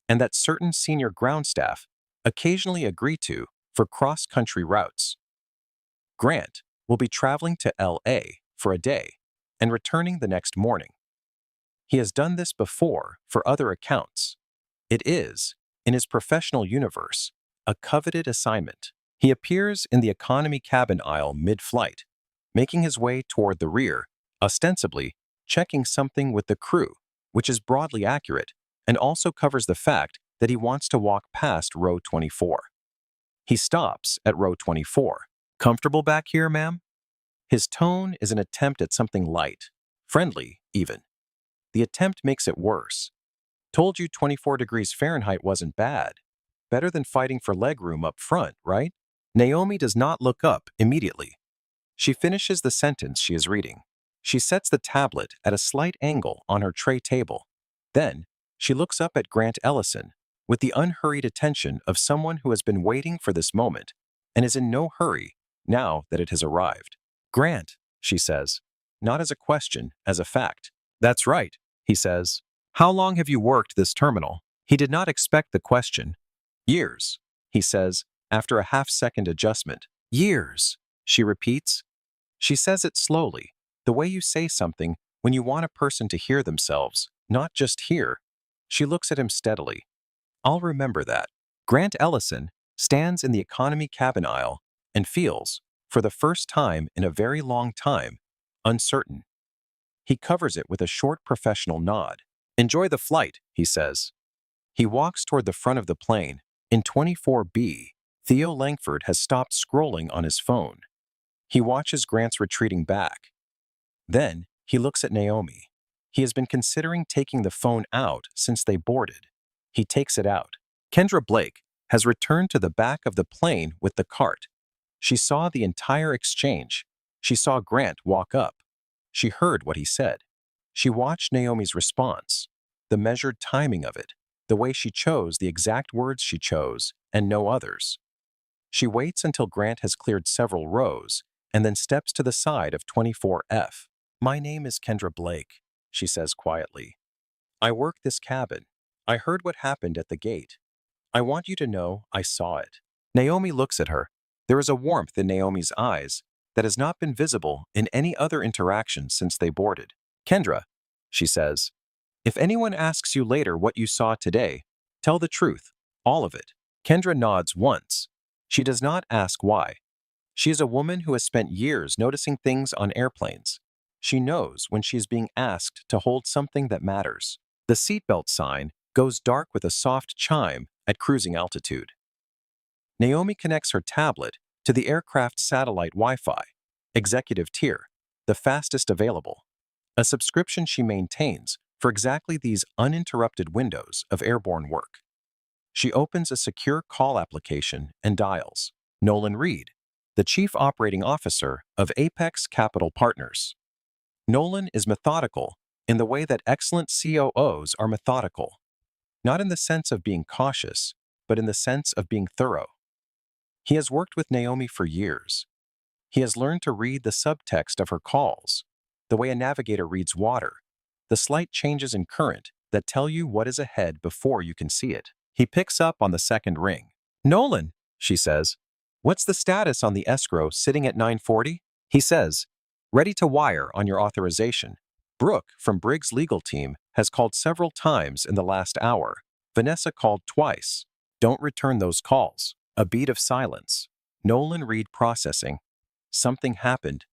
and that certain senior ground staff occasionally agree to for cross-country routes. Grant will be traveling to LA for a day and returning the next morning. He has done this before for other accounts. It is, in his professional universe, a coveted assignment. He appears in the economy cabin aisle mid-flight, making his way toward the rear, ostensibly checking something with the crew, which is broadly accurate and also covers the fact that he wants to walk past row 24. He stops at row 24. Comfortable back here, ma'am? His tone is an attempt at something light, friendly even. The attempt makes it worse. Told you 24 degrees Fahrenheit wasn't bad. Better than fighting for legroom up front, right? Naomi does not look up immediately. She finishes the sentence she is reading. She sets the tablet at a slight angle on her tray table. Then, she looks up at Grant Ellison with the unhurried attention of someone who has been waiting for this moment and is in no hurry now that it has arrived. "Grant," she says, not as a question, as a fact. "That's right," he says. "How long have you worked this terminal?" He did not expect the question. "Years," he says, after a half-second adjustment. "Years," she repeats. She says it slowly, the way you say something when you want a person to hear themselves, not just hear. She looks at him steadily. "I'll remember that." Grant Ellison stands in the economy cabin aisle and feels, for the first time in a very long time, uncertain. He covers it with a short professional nod. "Enjoy the flight," he says. He walks toward the front of the plane. In 24B, Theo Langford has stopped scrolling on his phone. He watches Grant's retreating back. Then, he looks at Naomi. He has been considering taking the phone out since they boarded. He takes it out. Kendra Blake has returned to the back of the plane with the cart. She saw the entire exchange. She saw Grant walk up. She heard what he said. She watched Naomi's response, the measured timing of it, the way she chose the exact words she chose, and no others. She waits until Grant has cleared several rows, and then steps to the side of 24F. "My name is Kendra Blake," she says quietly. "I work this cabin. I heard what happened at the gate. I want you to know I saw it." Naomi looks at her. There is a warmth in Naomi's eyes that has not been visible in any other interaction since they boarded. "Kendra," she says, "if anyone asks you later what you saw today, tell the truth, all of it." Kendra nods once. She does not ask why. She is a woman who has spent years noticing things on airplanes. She knows when she is being asked to hold something that matters. The seatbelt sign goes dark with a soft chime at cruising altitude. Naomi connects her tablet to the aircraft's satellite Wi-Fi, executive tier, the fastest available, a subscription she maintains for exactly these uninterrupted windows of airborne work. She opens a secure call application and dials Nolan Reed, the Chief Operating Officer of Apex Capital Partners. Nolan is methodical in the way that excellent COOs are methodical, not in the sense of being cautious, but in the sense of being thorough. He has worked with Naomi for years. He has learned to read the subtext of her calls, the way a navigator reads water, the slight changes in current that tell you what is ahead before you can see it. He picks up on the second ring. "Nolan," she says, "what's the status on the escrow sitting at 940? He says, "Ready to wire on your authorization." Brooke from Briggs' legal team has called several times in the last hour. Vanessa called twice. "Don't return those calls." A beat of silence. Nolan Reed processing. Something happened.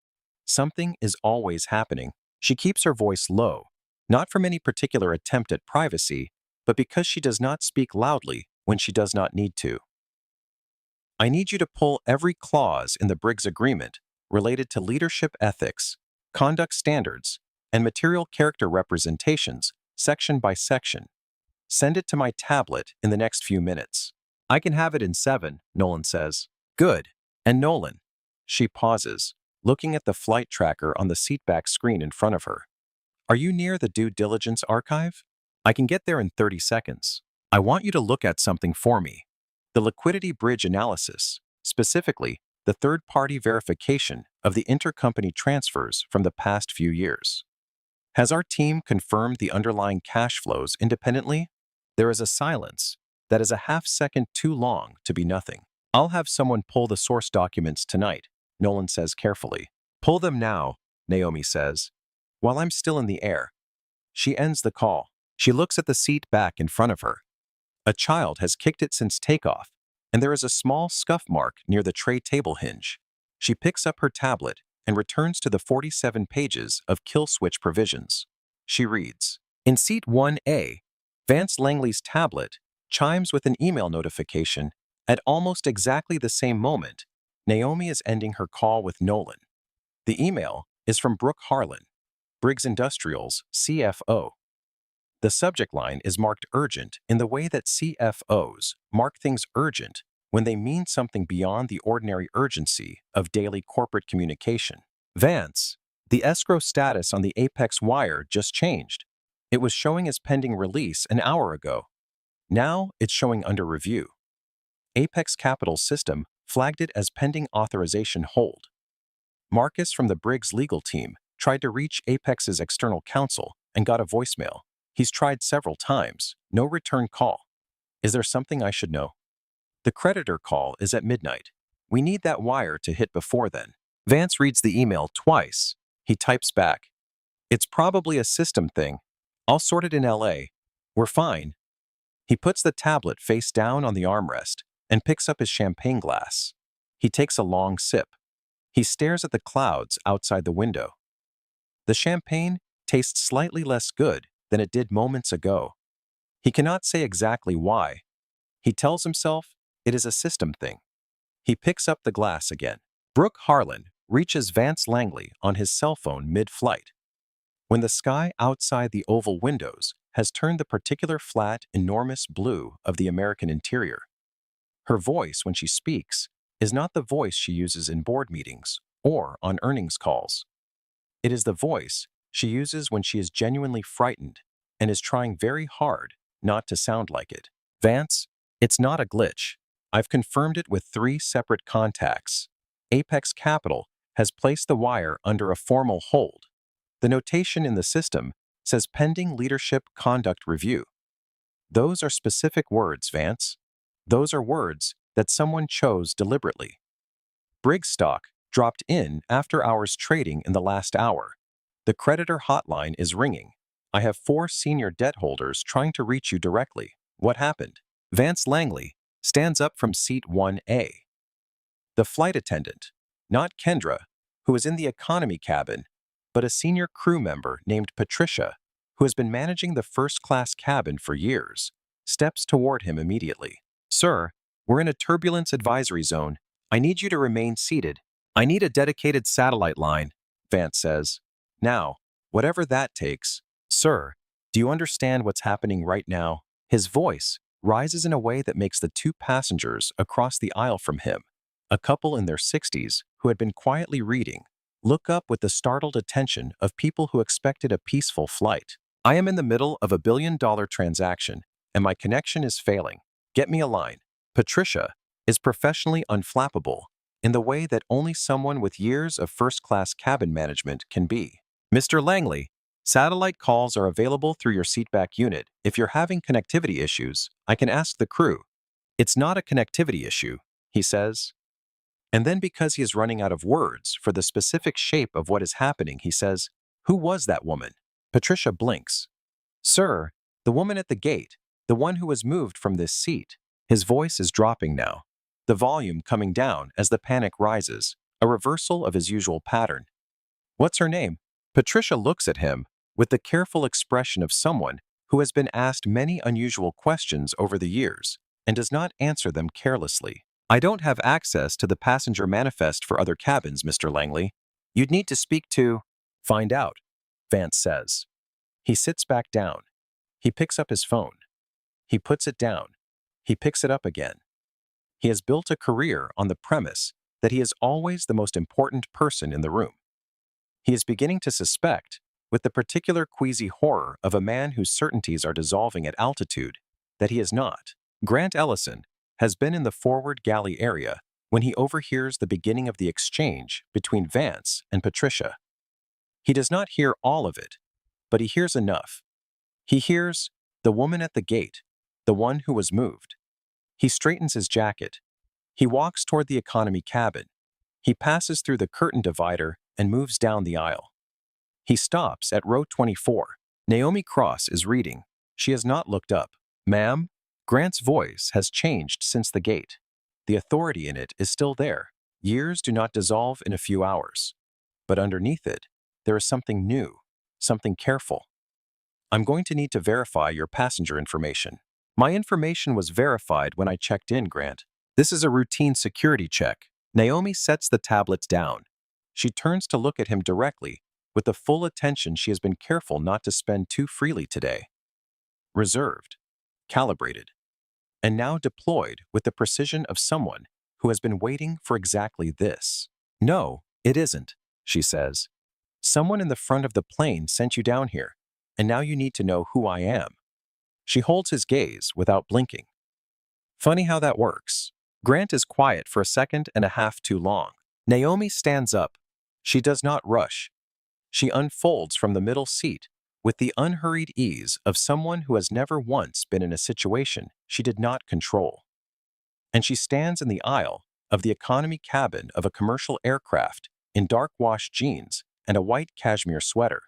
Something is always happening. She keeps her voice low, not from any particular attempt at privacy, but because she does not speak loudly when she does not need to. "I need you to pull every clause in the Briggs agreement related to leadership ethics, conduct standards, and material character representations, section by section. Send it to my tablet in the next few minutes." "I can have it in 7, Nolan says. "Good. And Nolan." She pauses, looking at the flight tracker on the seatback screen in front of her. "Are you near the due diligence archive? I can get there in 30 seconds. I want you to look at something for me. The liquidity bridge analysis, specifically the third-party verification of the intercompany transfers from the past few years. Has our team confirmed the underlying cash flows independently?" There is a silence that is a half-second too long to be nothing. "I'll have someone pull the source documents tonight," Nolan says carefully. "Pull them now," Naomi says, "while I'm still in the air." She ends the call. She looks at the seat back in front of her. A child has kicked it since takeoff, and there is a small scuff mark near the tray table hinge. She picks up her tablet and returns to the 47 pages of kill switch provisions. She reads, "In seat 1A, Vance Langley's tablet chimes with an email notification at almost exactly the same moment Naomi is ending her call with Nolan. The email is from Brooke Harlan, Briggs Industrial's CFO. The subject line is marked urgent in the way that CFOs mark things urgent when they mean something beyond the ordinary urgency of daily corporate communication. "Vance," The escrow status on the Apex wire just changed. It was showing as pending release an hour ago. Now it's showing under review. Apex Capital's system flagged it as pending authorization hold. Marcus from the Briggs legal team tried to reach Apex's external counsel and got a voicemail. He's tried several times, no return call. Is there something I should know? The creditor call is at midnight. We need that wire to hit before then. Vance reads the email twice. He types back, "It's probably a system thing. I'll sort it in LA. We're fine." He puts the tablet face down on the armrest and picks up his champagne glass. He takes a long sip. He stares at the clouds outside the window. The champagne tastes slightly less good than it did moments ago. He cannot say exactly why. He tells himself it is a system thing. He picks up the glass again. Brooke Harlan reaches Vance Langley on his cell phone mid-flight. When the sky outside the oval windows has turned the particular flat, enormous blue of the American interior. Her voice, when she speaks, is not the voice she uses in board meetings or on earnings calls. It is the voice she uses when she is genuinely frightened and is trying very hard not to sound like it. "Vance, it's not a glitch. I've confirmed it with 3 separate contacts. Apex Capital has placed the wire under a formal hold. The notation in the system says pending leadership conduct review. Those are specific words, Vance. Those are words that someone chose deliberately. Briggs stock dropped in after hours trading in the last hour. The creditor hotline is ringing. I have 4 senior debt holders trying to reach you directly. What happened?" Vance Langley stands up from seat 1A. The flight attendant, not Kendra, who is in the economy cabin, but a senior crew member named Patricia, who has been managing the first-class cabin for years, steps toward him immediately. "Sir, we're in a turbulence advisory zone. I need you to remain seated. I need a dedicated satellite line," Vance says. "Now, whatever that takes. Sir, do you understand what's happening right now?" His voice rises in a way that makes the 2 passengers across the aisle from him, a couple in their 60s who had been quietly reading, look up with the startled attention of people who expected a peaceful flight. "I am in the middle of a $1 billion transaction, and my connection is failing. Get me a line." Patricia is professionally unflappable in the way that only someone with years of first-class cabin management can be. "Mr. Langley, satellite calls are available through your seatback unit. If you're having connectivity issues, I can ask the crew." "It's not a connectivity issue," he says. And then, because he is running out of words for the specific shape of what is happening, he says, "Who was that woman?" Patricia blinks. "Sir, the woman at the gate, the one who was moved from this seat." His voice is dropping now, the volume coming down as the panic rises, a reversal of his usual pattern. "What's her name?" Patricia looks at him with the careful expression of someone who has been asked many unusual questions over the years and does not answer them carelessly. "I don't have access to the passenger manifest for other cabins, Mr. Langley. You'd need to speak to—" "Find out," Vance says. He sits back down. He picks up his phone. He puts it down. He picks it up again. He has built a career on the premise that he is always the most important person in the room. He is beginning to suspect, with the particular queasy horror of a man whose certainties are dissolving at altitude, that he is not. Grant Ellison has been in the forward galley area when he overhears the beginning of the exchange between Vance and Patricia. He does not hear all of it, but he hears enough. He hears the woman at the gate, the one who was moved. He straightens his jacket. He walks toward the economy cabin. He passes through the curtain divider and moves down the aisle. He stops at row 24. Naomi Cross is reading. She has not looked up. "Ma'am?" Grant's voice has changed since the gate. The authority in it is still there. Years do not dissolve in a few hours. But underneath it, there is something new, something careful. "I'm going to need to verify your passenger information." "My information was verified when I checked in, Grant. This is a routine security check." Naomi sets the tablets down. She turns to look at him directly, with the full attention she has been careful not to spend too freely today. Reserved, calibrated, and now deployed with the precision of someone who has been waiting for exactly this. "No, it isn't," she says. Someone in the front of the plane sent you down here, and now you need to know who I am. She holds his gaze without blinking. Funny how that works. Grant is quiet for a second and a half too long. Naomi stands up. She does not rush. She unfolds from the middle seat with the unhurried ease of someone who has never once been in a situation she did not control. And she stands in the aisle of the economy cabin of a commercial aircraft in dark wash jeans and a white cashmere sweater.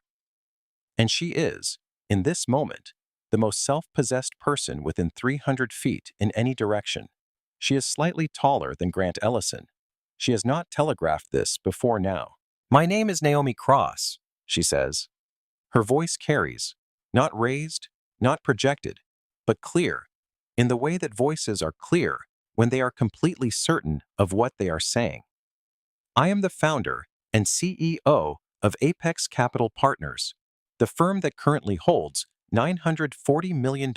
And she is, in this moment, the most self-possessed person within 300 feet in any direction. She is slightly taller than Grant Ellison. She has not telegraphed this before now. "My name is Naomi Cross," she says. Her voice carries, not raised, not projected, but clear, in the way that voices are clear when they are completely certain of what they are saying. "I am the founder and CEO of Apex Capital Partners, the firm that currently holds $940 million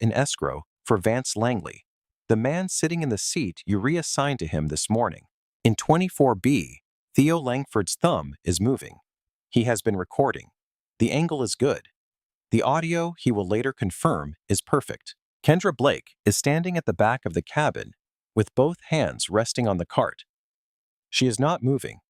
in escrow for Vance Langley, the man sitting in the seat you reassigned to him this morning. In 24B, Theo Langford's thumb is moving. He has been recording. The angle is good. The audio, he will later confirm, is perfect." Kendra Blake is standing at the back of the cabin with both hands resting on the cart. She is not moving.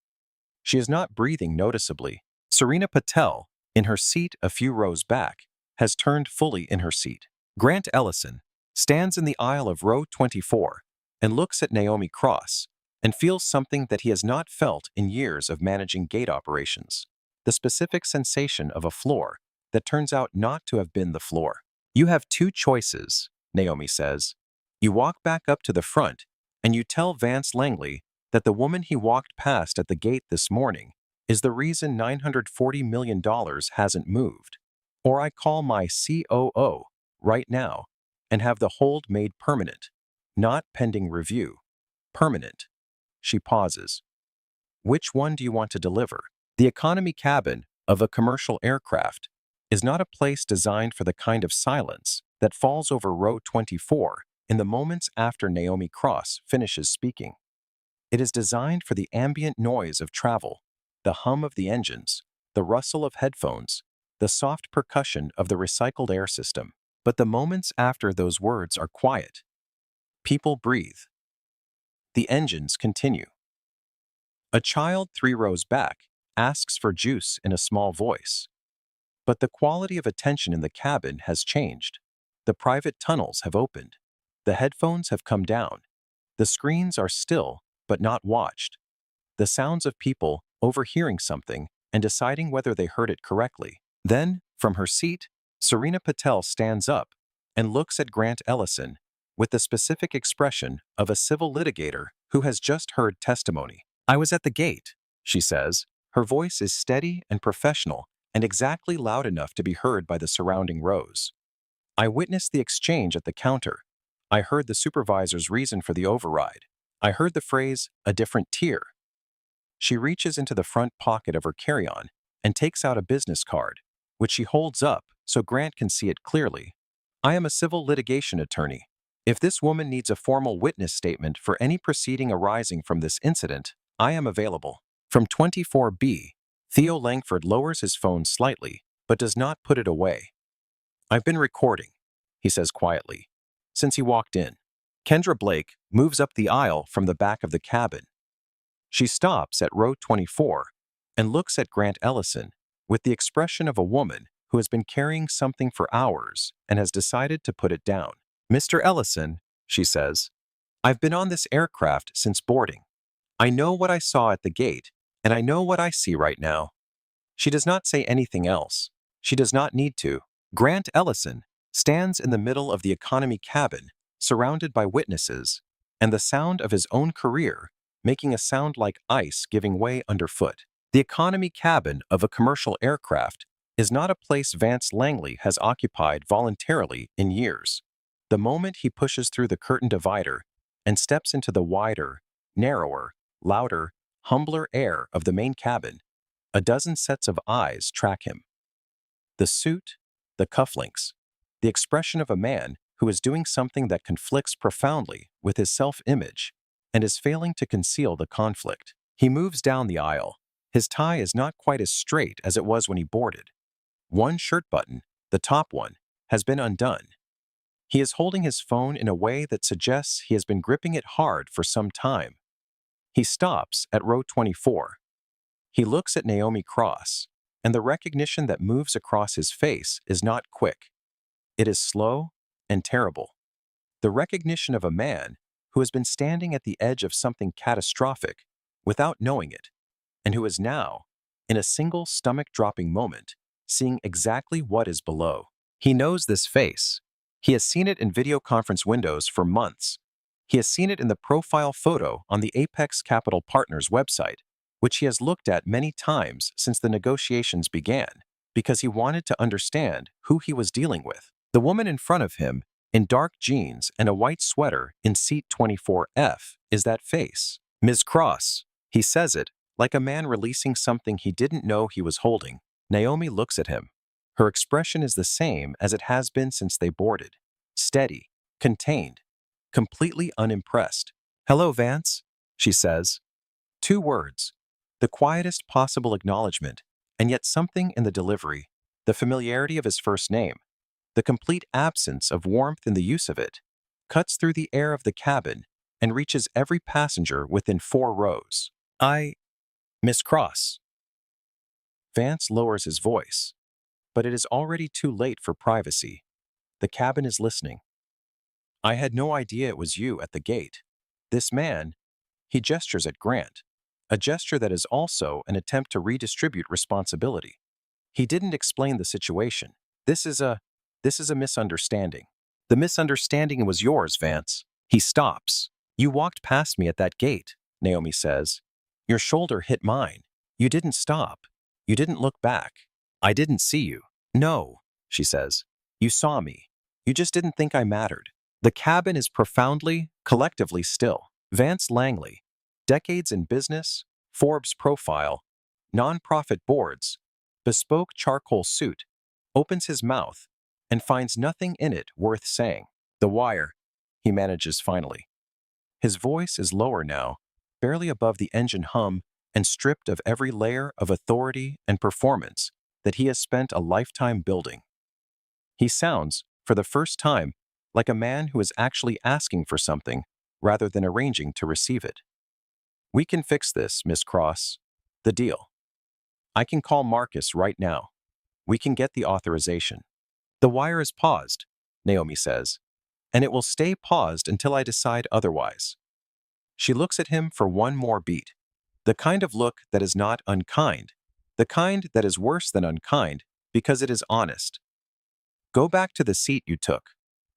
She is not breathing noticeably. Serena Patel, in her seat a few rows back, has turned fully in her seat. Grant Ellison stands in the aisle of row 24 and looks at Naomi Cross and feels something that he has not felt in years of managing gate operations. The specific sensation of a floor that turns out not to have been the floor. "You have two choices," Naomi says. "You walk back up to the front and you tell Vance Langley that the woman he walked past at the gate this morning is the reason $940 million hasn't moved. Or I call my COO right now and have the hold made permanent, not pending review. Permanent." She pauses. "Which one do you want to deliver?" The economy cabin of a commercial aircraft is not a place designed for the kind of silence that falls over row 24 in the moments after Naomi Cross finishes speaking. It is designed for the ambient noise of travel, the hum of the engines, the rustle of headphones, the soft percussion of the recycled air system. But the moments after those words are quiet. People breathe. The engines continue. A child 3 rows back asks for juice in a small voice. But the quality of attention in the cabin has changed. The private tunnels have opened. The headphones have come down. The screens are still, but not watched. The sounds of people overhearing something and deciding whether they heard it correctly. Then, from her seat, Serena Patel stands up and looks at Grant Ellison with the specific expression of a civil litigator who has just heard testimony. "I was at the gate," she says. Her voice is steady and professional and exactly loud enough to be heard by the surrounding rows. "I witnessed the exchange at the counter. I heard the supervisor's reason for the override. I heard the phrase, 'a different tier.'" She reaches into the front pocket of her carry-on and takes out a business card, which she holds up so Grant can see it clearly. "I am a civil litigation attorney. If this woman needs a formal witness statement for any proceeding arising from this incident, I am available." From 24B, Theo Langford lowers his phone slightly, but does not put it away. "I've been recording," he says quietly, since he walked in. Kendra Blake moves up the aisle from the back of the cabin. She stops at row 24 and looks at Grant Ellison with the expression of a woman who has been carrying something for hours and has decided to put it down. "Mr. Ellison," she says, "I've been on this aircraft since boarding. I know what I saw at the gate, and I know what I see right now." She does not say anything else. She does not need to. Grant Ellison stands in the middle of the economy cabin, surrounded by witnesses, and the sound of his own career making a sound like ice giving way underfoot. The economy cabin of a commercial aircraft is not a place Vance Langley has occupied voluntarily in years. The moment he pushes through the curtain divider and steps into the wider, narrower, louder, humbler air of the main cabin, a dozen sets of eyes track him. The suit, the cufflinks, the expression of a man who is doing something that conflicts profoundly with his self-image and is failing to conceal the conflict. He moves down the aisle, His tie is not quite as straight as it was when he boarded. One shirt button, the top one, has been undone. He is holding his phone in a way that suggests he has been gripping it hard for some time. He stops at row 24. He looks at Naomi Cross, and the recognition that moves across his face is not quick. It is slow and terrible. The recognition of a man who has been standing at the edge of something catastrophic without knowing it, and who is now, in a single stomach-dropping moment, seeing exactly what is below. He knows this face. He has seen it in video conference windows for months. He has seen it in the profile photo on the Apex Capital Partners website, which he has looked at many times since the negotiations began, because he wanted to understand who he was dealing with. The woman in front of him, in dark jeans and a white sweater in seat 24F, is that face. Ms. Cross. He says it, like a man releasing something he didn't know he was holding. Naomi looks at him. Her expression is the same as it has been since they boarded. Steady, contained, completely unimpressed. "Hello, Vance," she says. 2 words. The quietest possible acknowledgement, and yet something in the delivery, the familiarity of his first name, the complete absence of warmth in the use of it, cuts through the air of the cabin and reaches every passenger within 4 rows. Miss Cross." Vance lowers his voice, but it is already too late for privacy. The cabin is listening. "I had no idea it was you at the gate. This man," he gestures at Grant, a gesture that is also an attempt to redistribute responsibility. "He didn't explain the situation. This is a misunderstanding." "The misunderstanding was yours, Vance." He stops. "You walked past me at that gate," Naomi says. "Your shoulder hit mine. You didn't stop. You didn't look back. I didn't see you." "No," she says. "You saw me. You just didn't think I mattered." The cabin is profoundly, collectively still. Vance Langley, decades in business, Forbes profile, nonprofit boards, bespoke charcoal suit, opens his mouth and finds nothing in it worth saying. "The wire," he manages finally. His voice is lower now, barely above the engine hum and stripped of every layer of authority and performance that he has spent a lifetime building. He sounds, for the first time, like a man who is actually asking for something rather than arranging to receive it. "We can fix this, Miss Cross. The deal. I can call Marcus right now. We can get the authorization." "The wire is paused," Naomi says, "and it will stay paused until I decide otherwise." She looks at him for one more beat. The kind of look that is not unkind, the kind that is worse than unkind because it is honest. "Go back to the seat you took.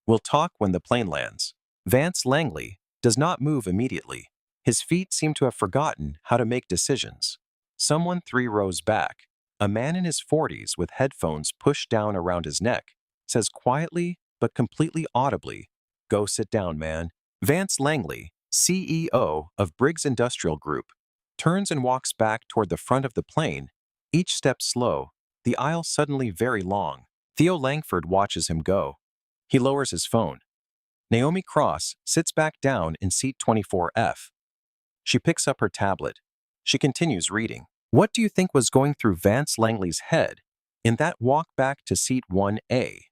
We'll talk when the plane lands." Vance Langley does not move immediately. His feet seem to have forgotten how to make decisions. Someone 3 rows back, a man in his 40s with headphones pushed down around his neck, says quietly but completely audibly, "Go sit down, man." Vance Langley, CEO of Briggs Industrial Group, turns and walks back toward the front of the plane, each step slow, the aisle suddenly very long. Theo Langford watches him go. He lowers his phone. Naomi Cross sits back down in seat 24F. She picks up her tablet. She continues reading. What do you think was going through Vance Langley's head in that walk back to seat 1A?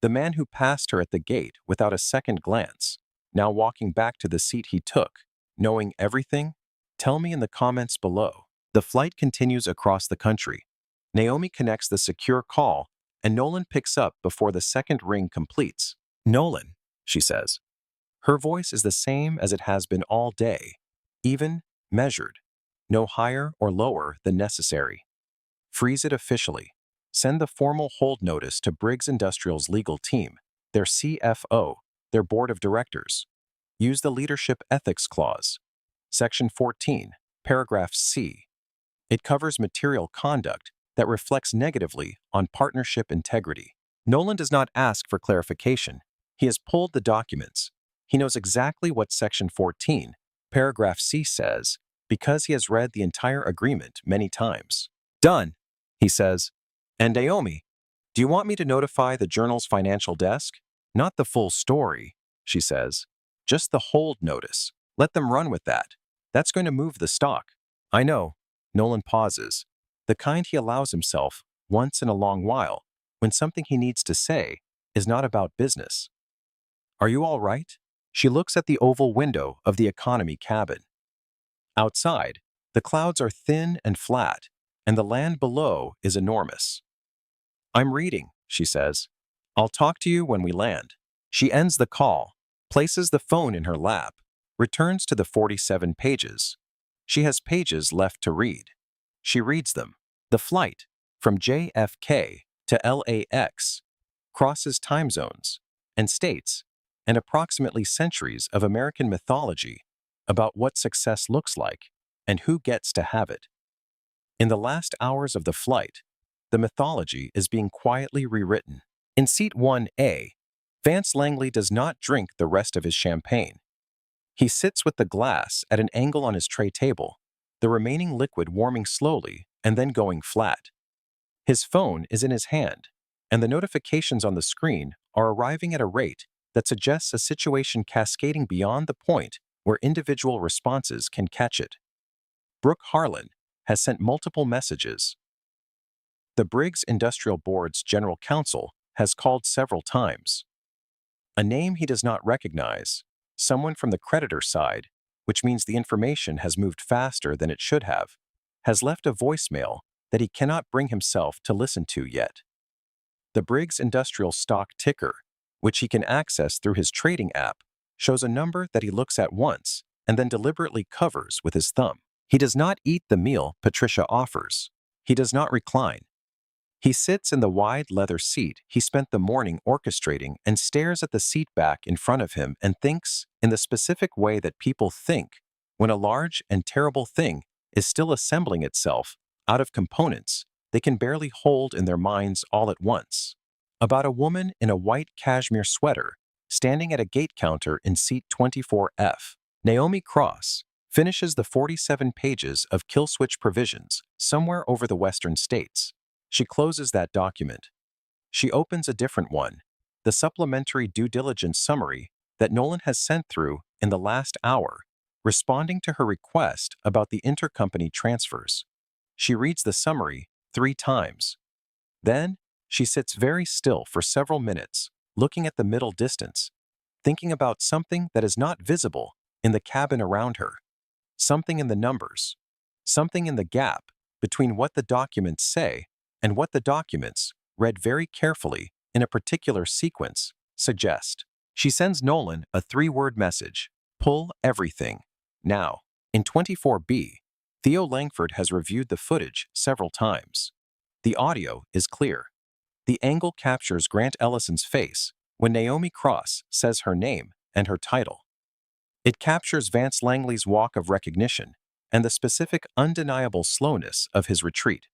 The man who passed her at the gate without a second glance, now walking back to the seat he took, knowing everything? Tell me in the comments below. The flight continues across the country. Naomi connects the secure call, and Nolan picks up before the second ring completes. "Nolan," she says. Her voice is the same as it has been all day, even, measured, no higher or lower than necessary. "Freeze it officially. Send the formal hold notice to Briggs Industrial's legal team, their CFO, their board of directors. Use the leadership ethics clause. Section 14, paragraph C. It covers material conduct that reflects negatively on partnership integrity." Nolan does not ask for clarification. He has pulled the documents. He knows exactly what Section 14, paragraph C says because he has read the entire agreement many times. "Done," he says. "And Naomi, do you want me to notify the Journal's financial desk?" "Not the full story," she says. "Just the hold notice. Let them run with that. That's going to move the stock." "I know," Nolan pauses, the kind he allows himself once in a long while, when something he needs to say is not about business. Are you all right? She looks at the oval window of the economy cabin. Outside, the clouds are thin and flat, and the land below is enormous. I'm reading, she says. I'll talk to you when we land. She ends the call, places the phone in her lap, returns to the 47 pages. She has pages left to read. She reads them. The flight from JFK to LAX crosses time zones and states and approximately centuries of American mythology about what success looks like and who gets to have it. In the last hours of the flight, the mythology is being quietly rewritten. In seat 1A, Vance Langley does not drink the rest of his champagne. He sits with the glass at an angle on his tray table, the remaining liquid warming slowly and then going flat. His phone is in his hand, and the notifications on the screen are arriving at a rate that suggests a situation cascading beyond the point where individual responses can catch it. Brooke Harlan has sent multiple messages. The Briggs Industrial Board's general counsel has called several times. A name he does not recognize, someone from the creditor side, which means the information has moved faster than it should have, has left a voicemail that he cannot bring himself to listen to yet. The Briggs Industrial stock ticker, which he can access through his trading app, shows a number that he looks at once and then deliberately covers with his thumb. He does not eat the meal Patricia offers. He does not recline. He sits in the wide leather seat he spent the morning orchestrating and stares at the seat back in front of him and thinks in the specific way that people think when a large and terrible thing is still assembling itself out of components they can barely hold in their minds all at once. About a woman in a white cashmere sweater standing at a gate counter in seat 24F. Naomi Cross finishes the 47 pages of kill switch provisions somewhere over the western states. She closes that document. She opens a different one, the supplementary due diligence summary that Nolan has sent through in the last hour, responding to her request about the intercompany transfers. She reads the summary 3 times. Then, she sits very still for several minutes, looking at the middle distance, thinking about something that is not visible in the cabin around her, something in the numbers, something in the gap between what the documents say and what the documents, read very carefully in a particular sequence, suggest. She sends Nolan a 3-word message: pull everything. Now, in 24B, Theo Langford has reviewed the footage several times. The audio is clear. The angle captures Grant Ellison's face when Naomi Cross says her name and her title. It captures Vance Langley's walk of recognition and the specific undeniable slowness of his retreat.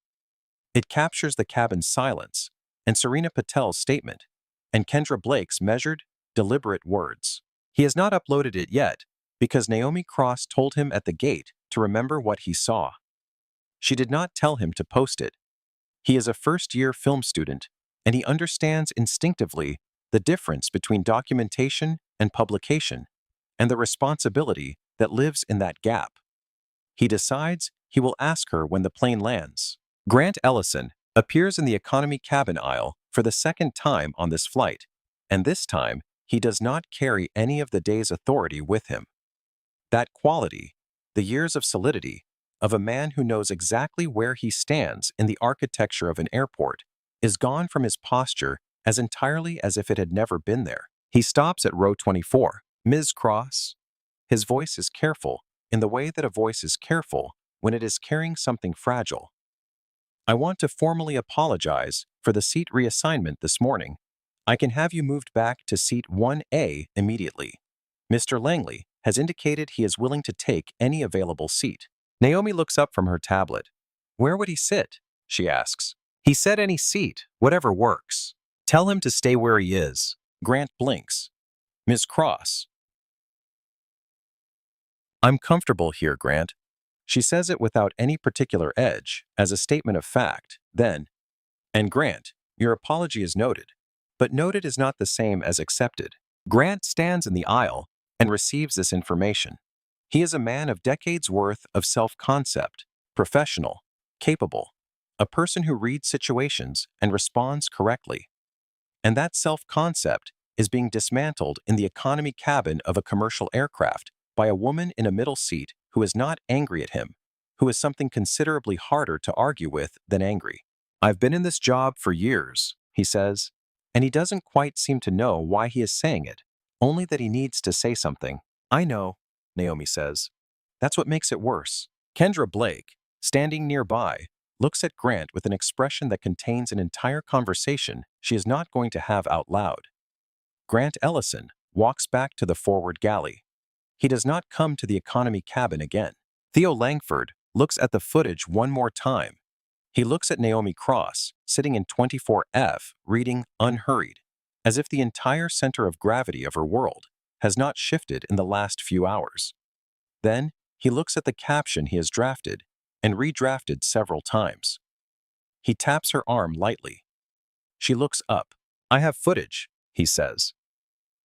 It captures the cabin's silence and Serena Patel's statement and Kendra Blake's measured, deliberate words. He has not uploaded it yet because Naomi Cross told him at the gate to remember what he saw. She did not tell him to post it. He is a first-year film student, and he understands instinctively the difference between documentation and publication and the responsibility that lives in that gap. He decides he will ask her when the plane lands. Grant Ellison appears in the economy cabin aisle for the second time on this flight, and this time he does not carry any of the day's authority with him. That quality, the years of solidity, of a man who knows exactly where he stands in the architecture of an airport, is gone from his posture as entirely as if it had never been there. He stops at row 24. Ms. Cross? His voice is careful in the way that a voice is careful when it is carrying something fragile. I want to formally apologize for the seat reassignment this morning. I can have you moved back to seat 1A immediately. Mr. Langley has indicated he is willing to take any available seat. Naomi looks up from her tablet. Where would he sit? She asks. He said any seat, whatever works. Tell him to stay where he is. Grant blinks. Ms. Cross. I'm comfortable here, Grant. She says it without any particular edge, as a statement of fact. Then, and Grant, your apology is noted. But noted is not the same as accepted. Grant stands in the aisle and receives this information. He is a man of decades' worth of self-concept professional, capable, a person who reads situations and responds correctly. And that self-concept is being dismantled in the economy cabin of a commercial aircraft by a woman in a middle seat who is not angry at him, who is something considerably harder to argue with than angry. "I've been in this job for years," he says, and he doesn't quite seem to know why he is saying it, only that he needs to say something. "I know," Naomi says. "That's what makes it worse." Kendra Blake, standing nearby, looks at Grant with an expression that contains an entire conversation she is not going to have out loud. Grant Ellison walks back to the forward galley. He does not come to the economy cabin again. Theo Langford looks at the footage one more time. He looks at Naomi Cross, sitting in 24F, reading unhurried, as if the entire center of gravity of her world has not shifted in the last few hours. Then he looks at the caption he has drafted and redrafted several times. He taps her arm lightly. She looks up. "I have footage," he says.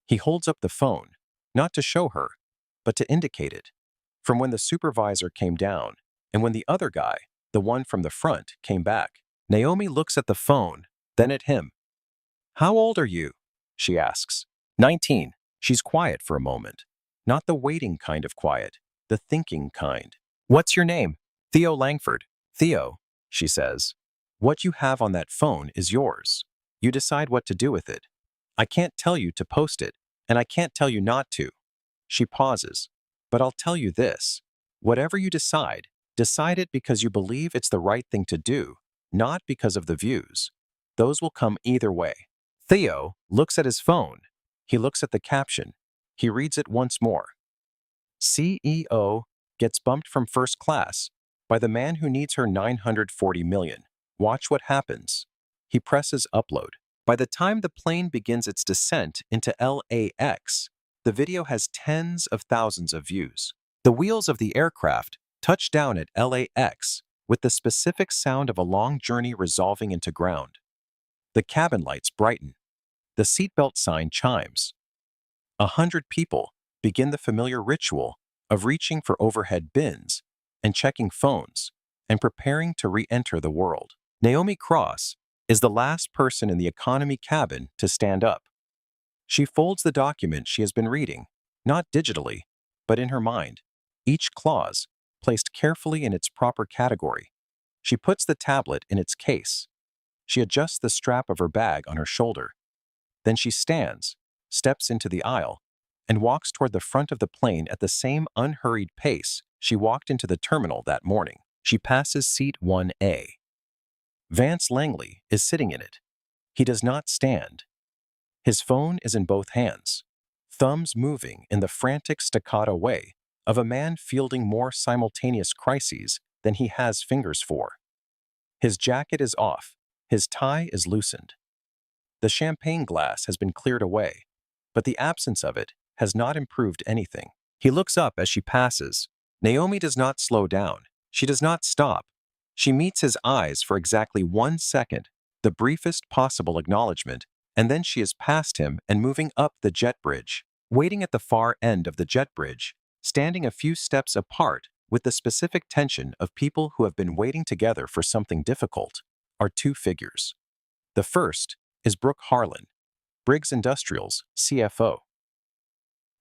He holds up the phone, not to show her, but to indicate it, from when the supervisor came down and when the other guy, the one from the front, came back. Naomi looks at the phone, then at him. "How old are you?" she asks. 19. She's quiet for a moment. Not the waiting kind of quiet, the thinking kind. "What's your name?" "Theo Langford." "Theo," she says, "what you have on that phone is yours. You decide what to do with it. I can't tell you to post it, and I can't tell you not to." She pauses. "But I'll tell you this. Whatever you decide, decide it because you believe it's the right thing to do, not because of the views. Those will come either way." Theo looks at his phone. He looks at the caption. He reads it once more. "CEO gets bumped from first class by the man who needs her 940 million. Watch what happens." He presses upload. By the time the plane begins its descent into LAX, the video has tens of thousands of views. The wheels of the aircraft touch down at LAX with the specific sound of a long journey resolving into ground. The cabin lights brighten. The seatbelt sign chimes. 100 people begin the familiar ritual of reaching for overhead bins and checking phones and preparing to re-enter the world. Naomi Cross is the last person in the economy cabin to stand up. She folds the document she has been reading, not digitally, but in her mind, each clause placed carefully in its proper category. She puts the tablet in its case. She adjusts the strap of her bag on her shoulder. Then she stands, steps into the aisle, and walks toward the front of the plane at the same unhurried pace she walked into the terminal that morning. She passes seat 1A. Vance Langley is sitting in it. He does not stand. His phone is in both hands, thumbs moving in the frantic staccato way of a man fielding more simultaneous crises than he has fingers for. His jacket is off. His tie is loosened. The champagne glass has been cleared away, but the absence of it has not improved anything. He looks up as she passes. Naomi does not slow down. She does not stop. She meets his eyes for exactly 1 second, the briefest possible acknowledgement, and then she is past him and moving up the jet bridge. Waiting at the far end of the jet bridge, standing a few steps apart with the specific tension of people who have been waiting together for something difficult, are 2 figures. The first is Brooke Harlan, Briggs Industrial's CFO.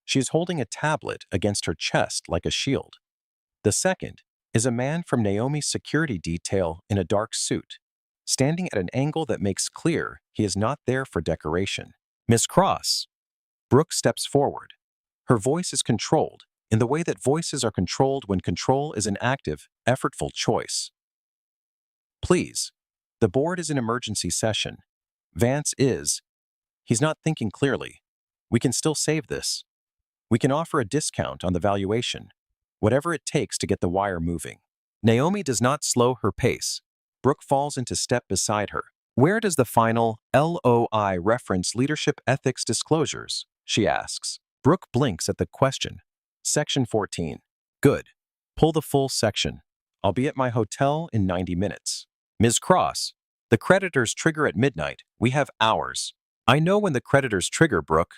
She is holding a tablet against her chest like a shield. The second is a man from Naomi's security detail in a dark suit, standing at an angle that makes clear he is not there for decoration. "Miss Cross." Brooke steps forward. Her voice is controlled in the way that voices are controlled when control is an active, effortful choice. "Please, the board is in emergency session. Vance is." He's not thinking clearly. "We can still save this. We can offer a discount on the valuation, whatever it takes to get the wire moving." Naomi does not slow her pace. Brooke falls into step beside her. "Where does the final LOI reference leadership ethics disclosures?" she asks. Brooke blinks at the question. "Section 14. "Good. Pull the full section. I'll be at my hotel in 90 minutes. "Ms. Cross, the creditors trigger at midnight. We have hours." "I know when the creditors trigger, Brooke."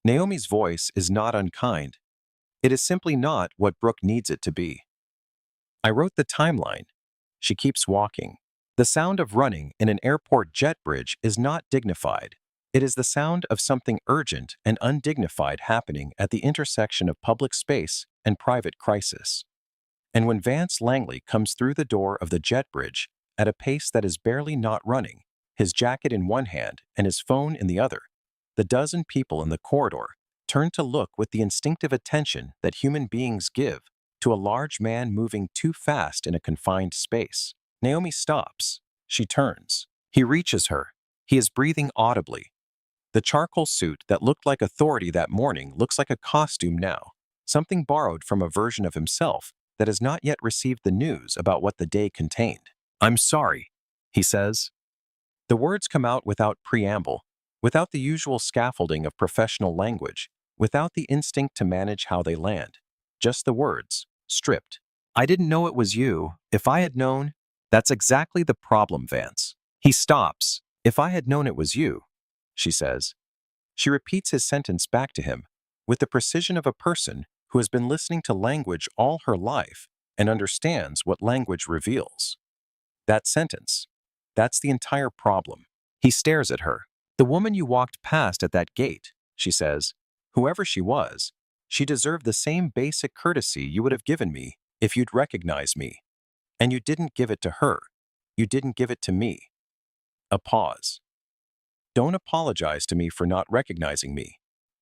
Naomi's voice is not unkind. It is simply not what Brooke needs it to be. I wrote the timeline. She keeps walking. The sound of running in an airport jet bridge is not dignified. It is the sound of something urgent and undignified happening at the intersection of public space and private crisis. And when Vance Langley comes through the door of the jet bridge at a pace that is barely not running, his jacket in one hand and his phone in the other, the dozen people in the corridor turn to look with the instinctive attention that human beings give to a large man moving too fast in a confined space. Naomi stops. She turns. He reaches her. He is breathing audibly. The charcoal suit that looked like authority that morning looks like a costume now, something borrowed from a version of himself that has not yet received the news about what the day contained. "I'm sorry," he says. The words come out without preamble, without the usual scaffolding of professional language, without the instinct to manage how they land. Just the words, stripped. "I didn't know it was you. If I had known—" "That's exactly the problem, Vance." He stops. "If I had known it was you," she says. She repeats his sentence back to him, with the precision of a person who has been listening to language all her life and understands what language reveals. That sentence. That's the entire problem. He stares at her. "The woman you walked past at that gate," she says. "Whoever she was, she deserved the same basic courtesy you would have given me if you'd recognized me. And you didn't give it to her. You didn't give it to me." A pause. "Don't apologize to me for not recognizing me.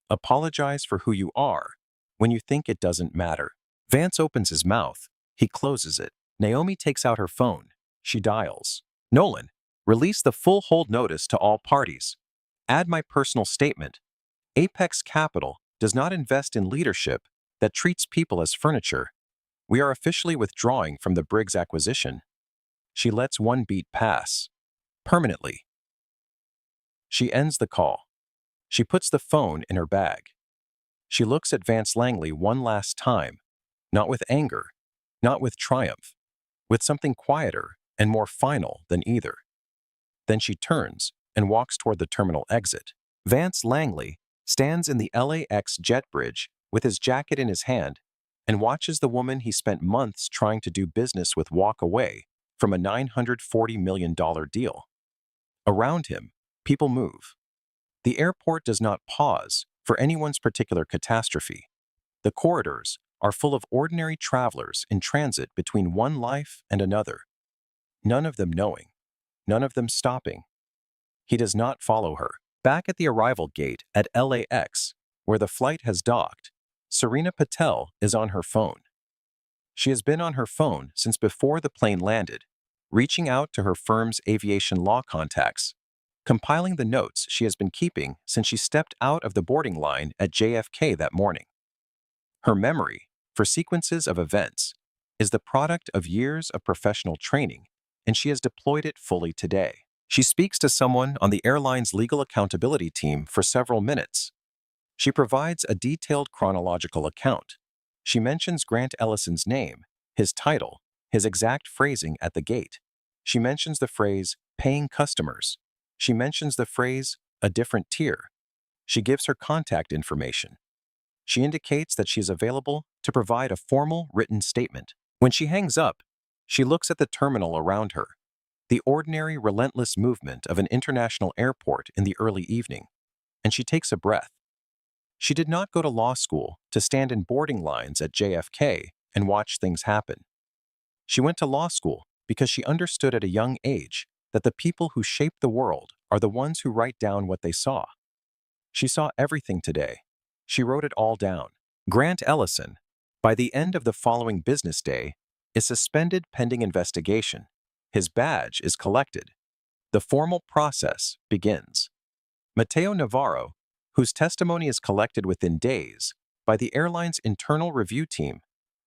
Apologize for who you are when you think it doesn't matter." Vance opens his mouth. He closes it. Naomi takes out her phone. She dials. "Nolan, release the full hold notice to all parties. Add my personal statement. Apex Capital does not invest in leadership that treats people as furniture. We are officially withdrawing from the Briggs acquisition." She lets one beat pass. Permanently. She ends the call. She puts the phone in her bag. She looks at Vance Langley one last time, not with anger, not with triumph, with something quieter and more final than either. Then she turns and walks toward the terminal exit. Vance Langley stands in the LAX jet bridge with his jacket in his hand and watches the woman he spent months trying to do business with walk away from a $940 million deal. Around him, people move. The airport does not pause for anyone's particular catastrophe. The corridors are full of ordinary travelers in transit between one life and another. None of them knowing, none of them stopping. He does not follow her. Back at the arrival gate at LAX, where the flight has docked, Serena Patel is on her phone. She has been on her phone since before the plane landed, reaching out to her firm's aviation law contacts, compiling the notes she has been keeping since she stepped out of the boarding line at JFK that morning. Her memory, for sequences of events, is the product of years of professional training, and she has deployed it fully today. She speaks to someone on the airline's legal accountability team for several minutes. She provides a detailed chronological account. She mentions Grant Ellison's name, his title, his exact phrasing at the gate. She mentions the phrase, paying customers. She mentions the phrase, a different tier. She gives her contact information. She indicates that she is available to provide a formal written statement. When she hangs up, she looks at the terminal around her, the ordinary, relentless movement of an international airport in the early evening, and she takes a breath. She did not go to law school to stand in boarding lines at JFK and watch things happen. She went to law school because she understood at a young age that the people who shape the world are the ones who write down what they saw. She saw everything today. She wrote it all down. Grant Ellison, by the end of the following business day, is suspended pending investigation. His badge is collected. The formal process begins. Mateo Navarro, whose testimony is collected within days by the airline's internal review team,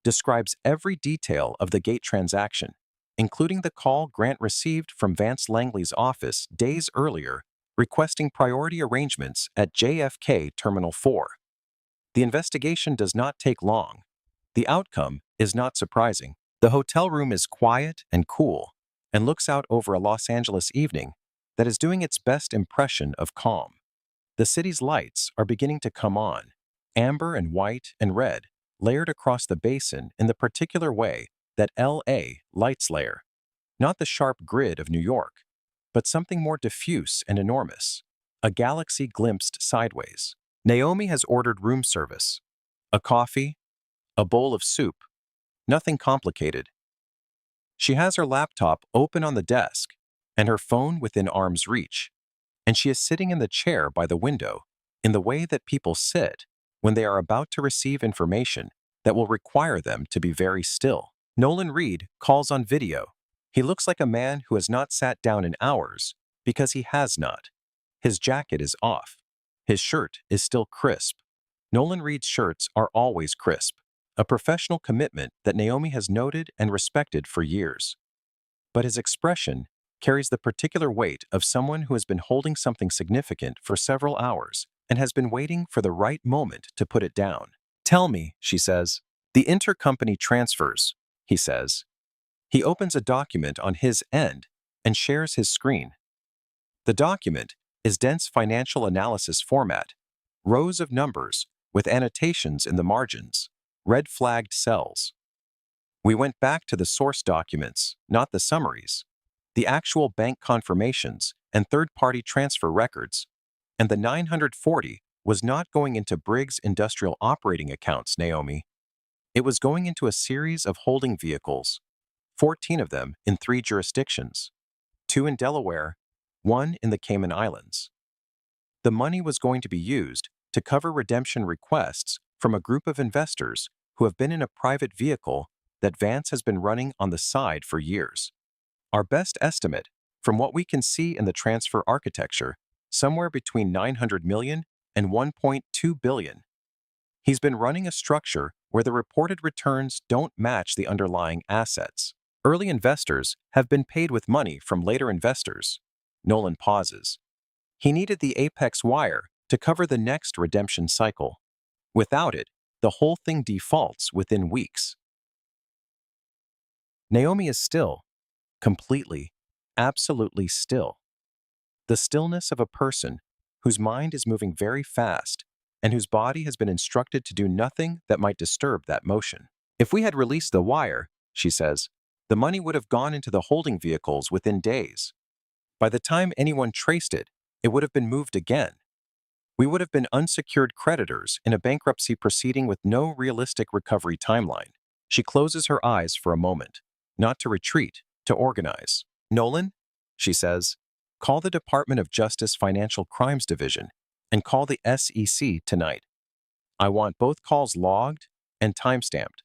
describes every detail of the gate transaction, including the call Grant received from Vance Langley's office days earlier requesting priority arrangements at JFK Terminal 4. The investigation does not take long. The outcome is not surprising. The hotel room is quiet and cool and looks out over a Los Angeles evening that is doing its best impression of calm. The city's lights are beginning to come on, amber and white and red, layered across the basin in the particular way that LA lights layer, not the sharp grid of New York, but something more diffuse and enormous, a galaxy glimpsed sideways. Naomi has ordered room service, a coffee, a bowl of soup, nothing complicated. She has her laptop open on the desk and her phone within arm's reach, and she is sitting in the chair by the window in the way that people sit when they are about to receive information that will require them to be very still. Nolan Reed calls on video. He looks like a man who has not sat down in hours because he has not. His jacket is off. His shirt is still crisp. Nolan Reed's shirts are always crisp, a professional commitment that Naomi has noted and respected for years. But his expression carries the particular weight of someone who has been holding something significant for several hours and has been waiting for the right moment to put it down. "Tell me," she says. "The intercompany transfers," he says. He opens a document on his end and shares his screen. The document is dense financial analysis format, rows of numbers with annotations in the margins, red-flagged cells. We went back to the source documents, not the summaries, the actual bank confirmations and third-party transfer records, and the 940 was not going into Briggs Industrial Operating Accounts, Naomi. It was going into a series of holding vehicles, 14 of them in 3 jurisdictions, 2 in Delaware, 1 in the Cayman Islands. The money was going to be used to cover redemption requests from a group of investors who have been in a private vehicle that Vance has been running on the side for years. Our best estimate, from what we can see in the transfer architecture, somewhere between 900 million and 1.2 billion. He's been running a structure where the reported returns don't match the underlying assets. Early investors have been paid with money from later investors. Nolan pauses. He needed the apex wire to cover the next redemption cycle. Without it, the whole thing defaults within weeks. Naomi is still, completely, absolutely still. The stillness of a person whose mind is moving very fast and whose body has been instructed to do nothing that might disturb that motion. "If we had released the wire," she says, "the money would have gone into the holding vehicles within days. By the time anyone traced it, it would have been moved again. We would have been unsecured creditors in a bankruptcy proceeding with no realistic recovery timeline." She closes her eyes for a moment, not to retreat, to organize. "Nolan," she says, "call the Department of Justice Financial Crimes Division and call the SEC tonight. I want both calls logged and timestamped,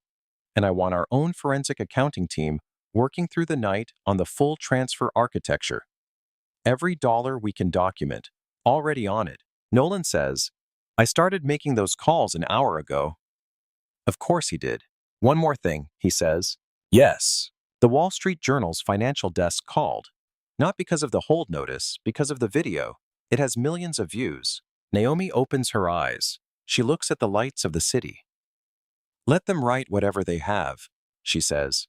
and I want our own forensic accounting team working through the night on the full transfer architecture. Every dollar we can document, already on it." Nolan says, "I started making those calls an hour ago." Of course he did. "One more thing," he says. "Yes." The Wall Street Journal's financial desk called, not because of the hold notice, because of the video. It has millions of views. Naomi opens her eyes. She looks at the lights of the city. "Let them write whatever they have," she says.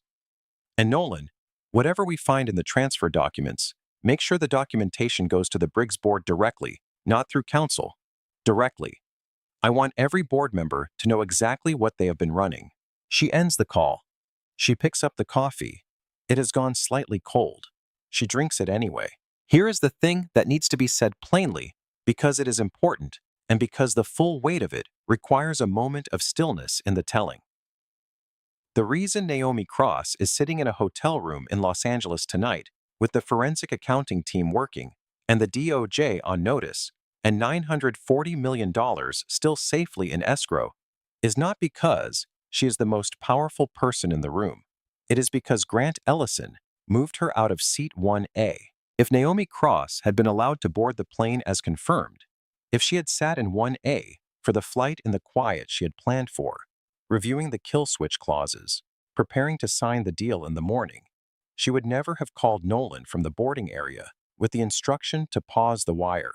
"And Nolan, whatever we find in the transfer documents, make sure the documentation goes to the Briggs board directly, not through counsel. Directly. I want every board member to know exactly what they have been running." She ends the call. She picks up the coffee. It has gone slightly cold. She drinks it anyway. Here is the thing that needs to be said plainly, because it is important, and because the full weight of it requires a moment of stillness in the telling. The reason Naomi Cross is sitting in a hotel room in Los Angeles tonight, with the forensic accounting team working, and the DOJ on notice, and $940 million still safely in escrow, is not because she is the most powerful person in the room. It is because Grant Ellison moved her out of seat 1A. If Naomi Cross had been allowed to board the plane as confirmed, if she had sat in 1A for the flight in the quiet she had planned for, reviewing the kill switch clauses, preparing to sign the deal in the morning, she would never have called Nolan from the boarding area with the instruction to pause the wire.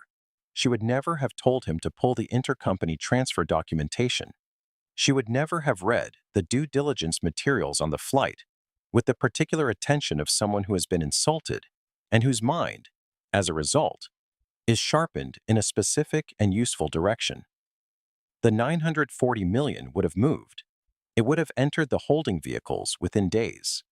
She would never have told him to pull the intercompany transfer documentation. She would never have read the due diligence materials on the flight with the particular attention of someone who has been insulted and whose mind, as a result, is sharpened in a specific and useful direction. The $940 million would have moved, It would have entered the holding vehicles within days.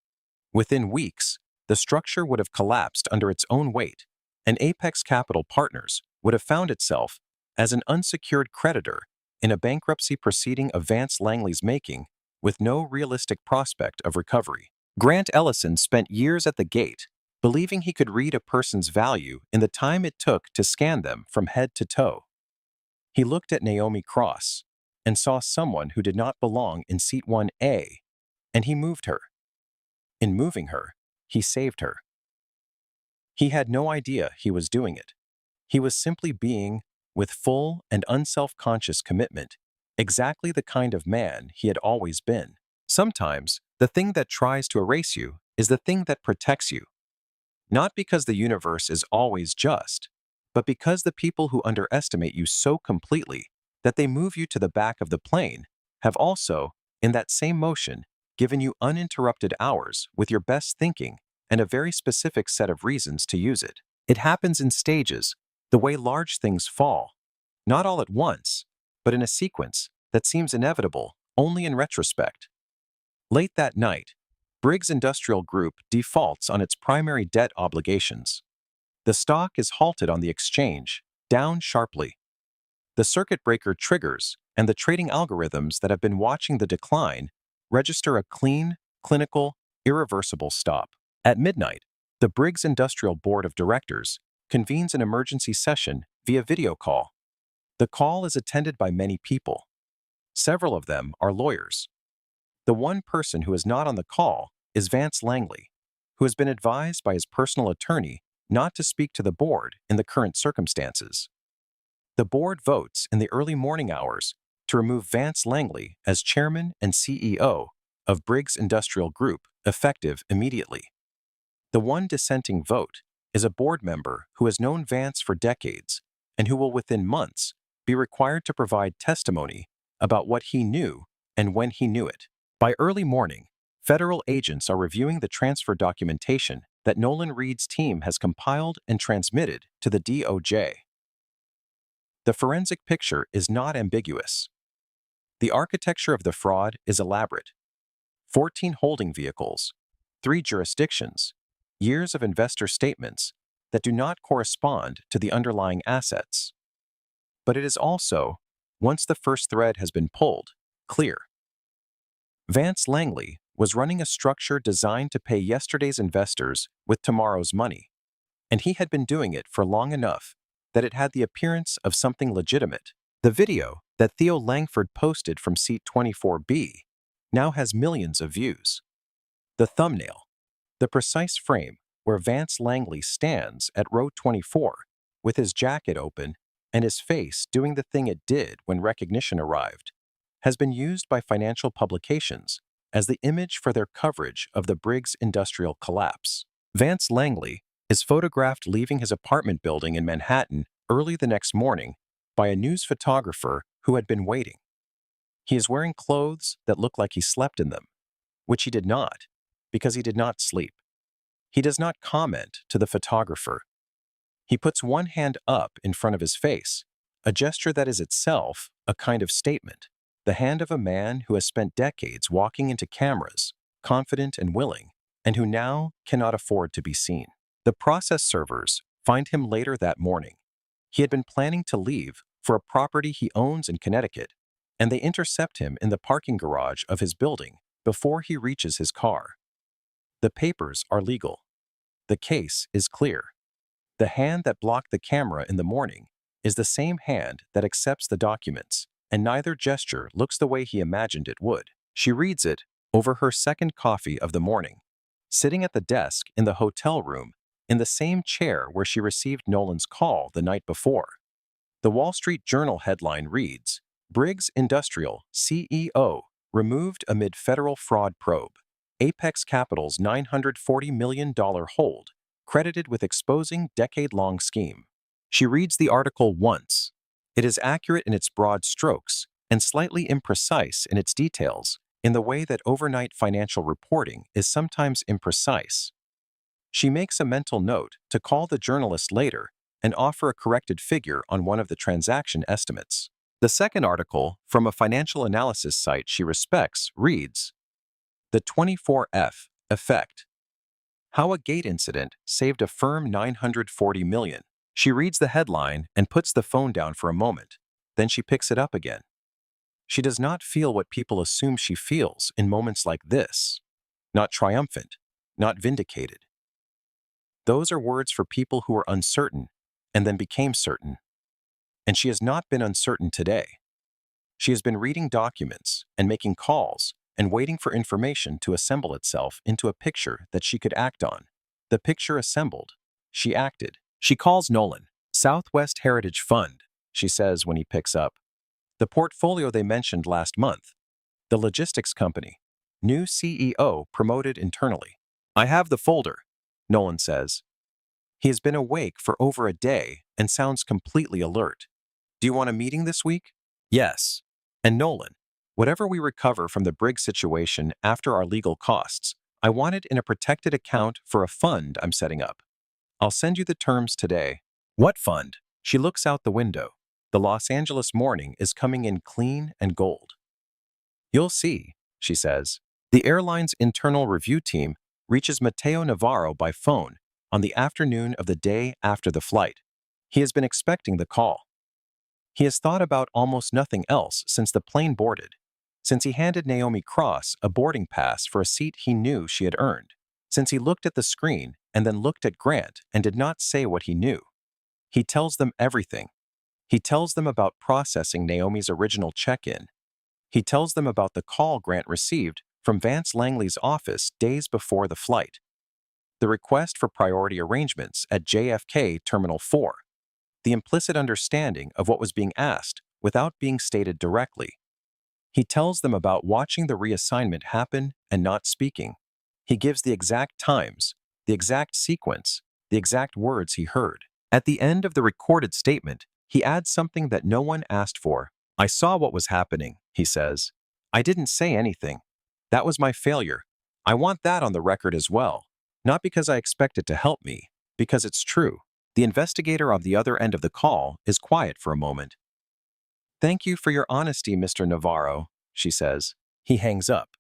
Within weeks, the structure would have collapsed under its own weight, and Apex Capital Partners would have found itself as an unsecured creditor in a bankruptcy proceeding of Vance Langley's making, with no realistic prospect of recovery. Grant Ellison spent years at the gate, believing he could read a person's value in the time it took to scan them from head to toe. He looked at Naomi Cross and saw someone who did not belong in seat 1A, and he moved her. In moving her, he saved her. He had no idea he was doing it. He was simply being, with full and unself-conscious commitment, exactly the kind of man he had always been. Sometimes, the thing that tries to erase you is the thing that protects you. Not because the universe is always just, but because the people who underestimate you so completely that they move you to the back of the plane have also, in that same motion, given you uninterrupted hours with your best thinking and a very specific set of reasons to use it. It happens in stages, the way large things fall, not all at once, but in a sequence that seems inevitable only in retrospect. Late that night, Briggs Industrial Group defaults on its primary debt obligations. The stock is halted on the exchange, down sharply. The circuit breaker triggers, and the trading algorithms that have been watching the decline register a clean, clinical, irreversible stop. At midnight, the Briggs Industrial Board of Directors convenes an emergency session via video call. The call is attended by many people. Several of them are lawyers. The one person who is not on the call is Vance Langley, who has been advised by his personal attorney not to speak to the board in the current circumstances. The board votes in the early morning hours to remove Vance Langley as chairman and CEO of Briggs Industrial Group, effective immediately. The one dissenting vote is a board member who has known Vance for decades and who will within months be required to provide testimony about what he knew and when he knew it. By early morning, federal agents are reviewing the transfer documentation that Nolan Reed's team has compiled and transmitted to the DOJ. The forensic picture is not ambiguous. The architecture of the fraud is elaborate. 14 holding vehicles, 3 jurisdictions, years of investor statements that do not correspond to the underlying assets. But it is also, once the first thread has been pulled, clear. Vance Langley was running a structure designed to pay yesterday's investors with tomorrow's money, and he had been doing it for long enough that it had the appearance of something legitimate. The video that Theo Langford posted from seat 24B now has millions of views. The thumbnail, the precise frame where Vance Langley stands at row 24 with his jacket open and his face doing the thing it did when recognition arrived, has been used by financial publications as the image for their coverage of the Briggs industrial collapse. Vance Langley is photographed leaving his apartment building in Manhattan early the next morning by a news photographer who had been waiting. He is wearing clothes that look like he slept in them, which he did not, because he did not sleep. He does not comment to the photographer. He puts one hand up in front of his face, a gesture that is itself a kind of statement, the hand of a man who has spent decades walking into cameras, confident and willing, and who now cannot afford to be seen. The process servers find him later that morning. He had been planning to leave for a property he owns in Connecticut, and they intercept him in the parking garage of his building before he reaches his car. The papers are legal. The case is clear. The hand that blocked the camera in the morning is the same hand that accepts the documents, and neither gesture looks the way he imagined it would. She reads it over her second coffee of the morning, sitting at the desk in the hotel room in the same chair where she received Nolan's call the night before. The Wall Street Journal headline reads, "Briggs Industrial CEO removed amid federal fraud probe. Apex Capital's $940 million hold, credited with exposing decade-long scheme." She reads the article once. It is accurate in its broad strokes and slightly imprecise in its details, in the way that overnight financial reporting is sometimes imprecise. She makes a mental note to call the journalist later and offer a corrected figure on one of the transaction estimates. The second article, from a financial analysis site she respects, reads, "The 24F Effect. How a gate incident saved a firm $940 million." She reads the headline and puts the phone down for a moment. Then she picks it up again. She does not feel what people assume she feels in moments like this. Not triumphant, not vindicated. Those are words for people who are uncertain and then became certain. And she has not been uncertain today. She has been reading documents and making calls and waiting for information to assemble itself into a picture that she could act on. The picture assembled. She acted. She calls Nolan. "Southwest Heritage Fund," she says when he picks up. "The portfolio they mentioned last month. The logistics company. New CEO promoted internally." "I have the folder," Nolan says. He has been awake for over a day and sounds completely alert. "Do you want a meeting this week?" "Yes." "And Nolan, whatever we recover from the Briggs situation after our legal costs, I want it in a protected account for a fund I'm setting up. I'll send you the terms today." "What fund?" She looks out the window. The Los Angeles morning is coming in clean and gold. "You'll see," she says. The airline's internal review team reaches Mateo Navarro by phone on the afternoon of the day after the flight. He has been expecting the call. He has thought about almost nothing else since the plane boarded, since he handed Naomi Cross a boarding pass for a seat he knew she had earned, since he looked at the screen and then looked at Grant and did not say what he knew. He tells them everything. He tells them about processing Naomi's original check-in. He tells them about the call Grant received from Vance Langley's office days before the flight. The request for priority arrangements at JFK Terminal 4. The implicit understanding of what was being asked without being stated directly. He tells them about watching the reassignment happen and not speaking. He gives the exact times, the exact sequence, the exact words he heard. At the end of the recorded statement, he adds something that no one asked for. "I saw what was happening," he says. "I didn't say anything. That was my failure. I want that on the record as well. Not because I expect it to help me, because it's true." The investigator on the other end of the call is quiet for a moment. "Thank you for your honesty, Mr. Navarro," she says. He hangs up.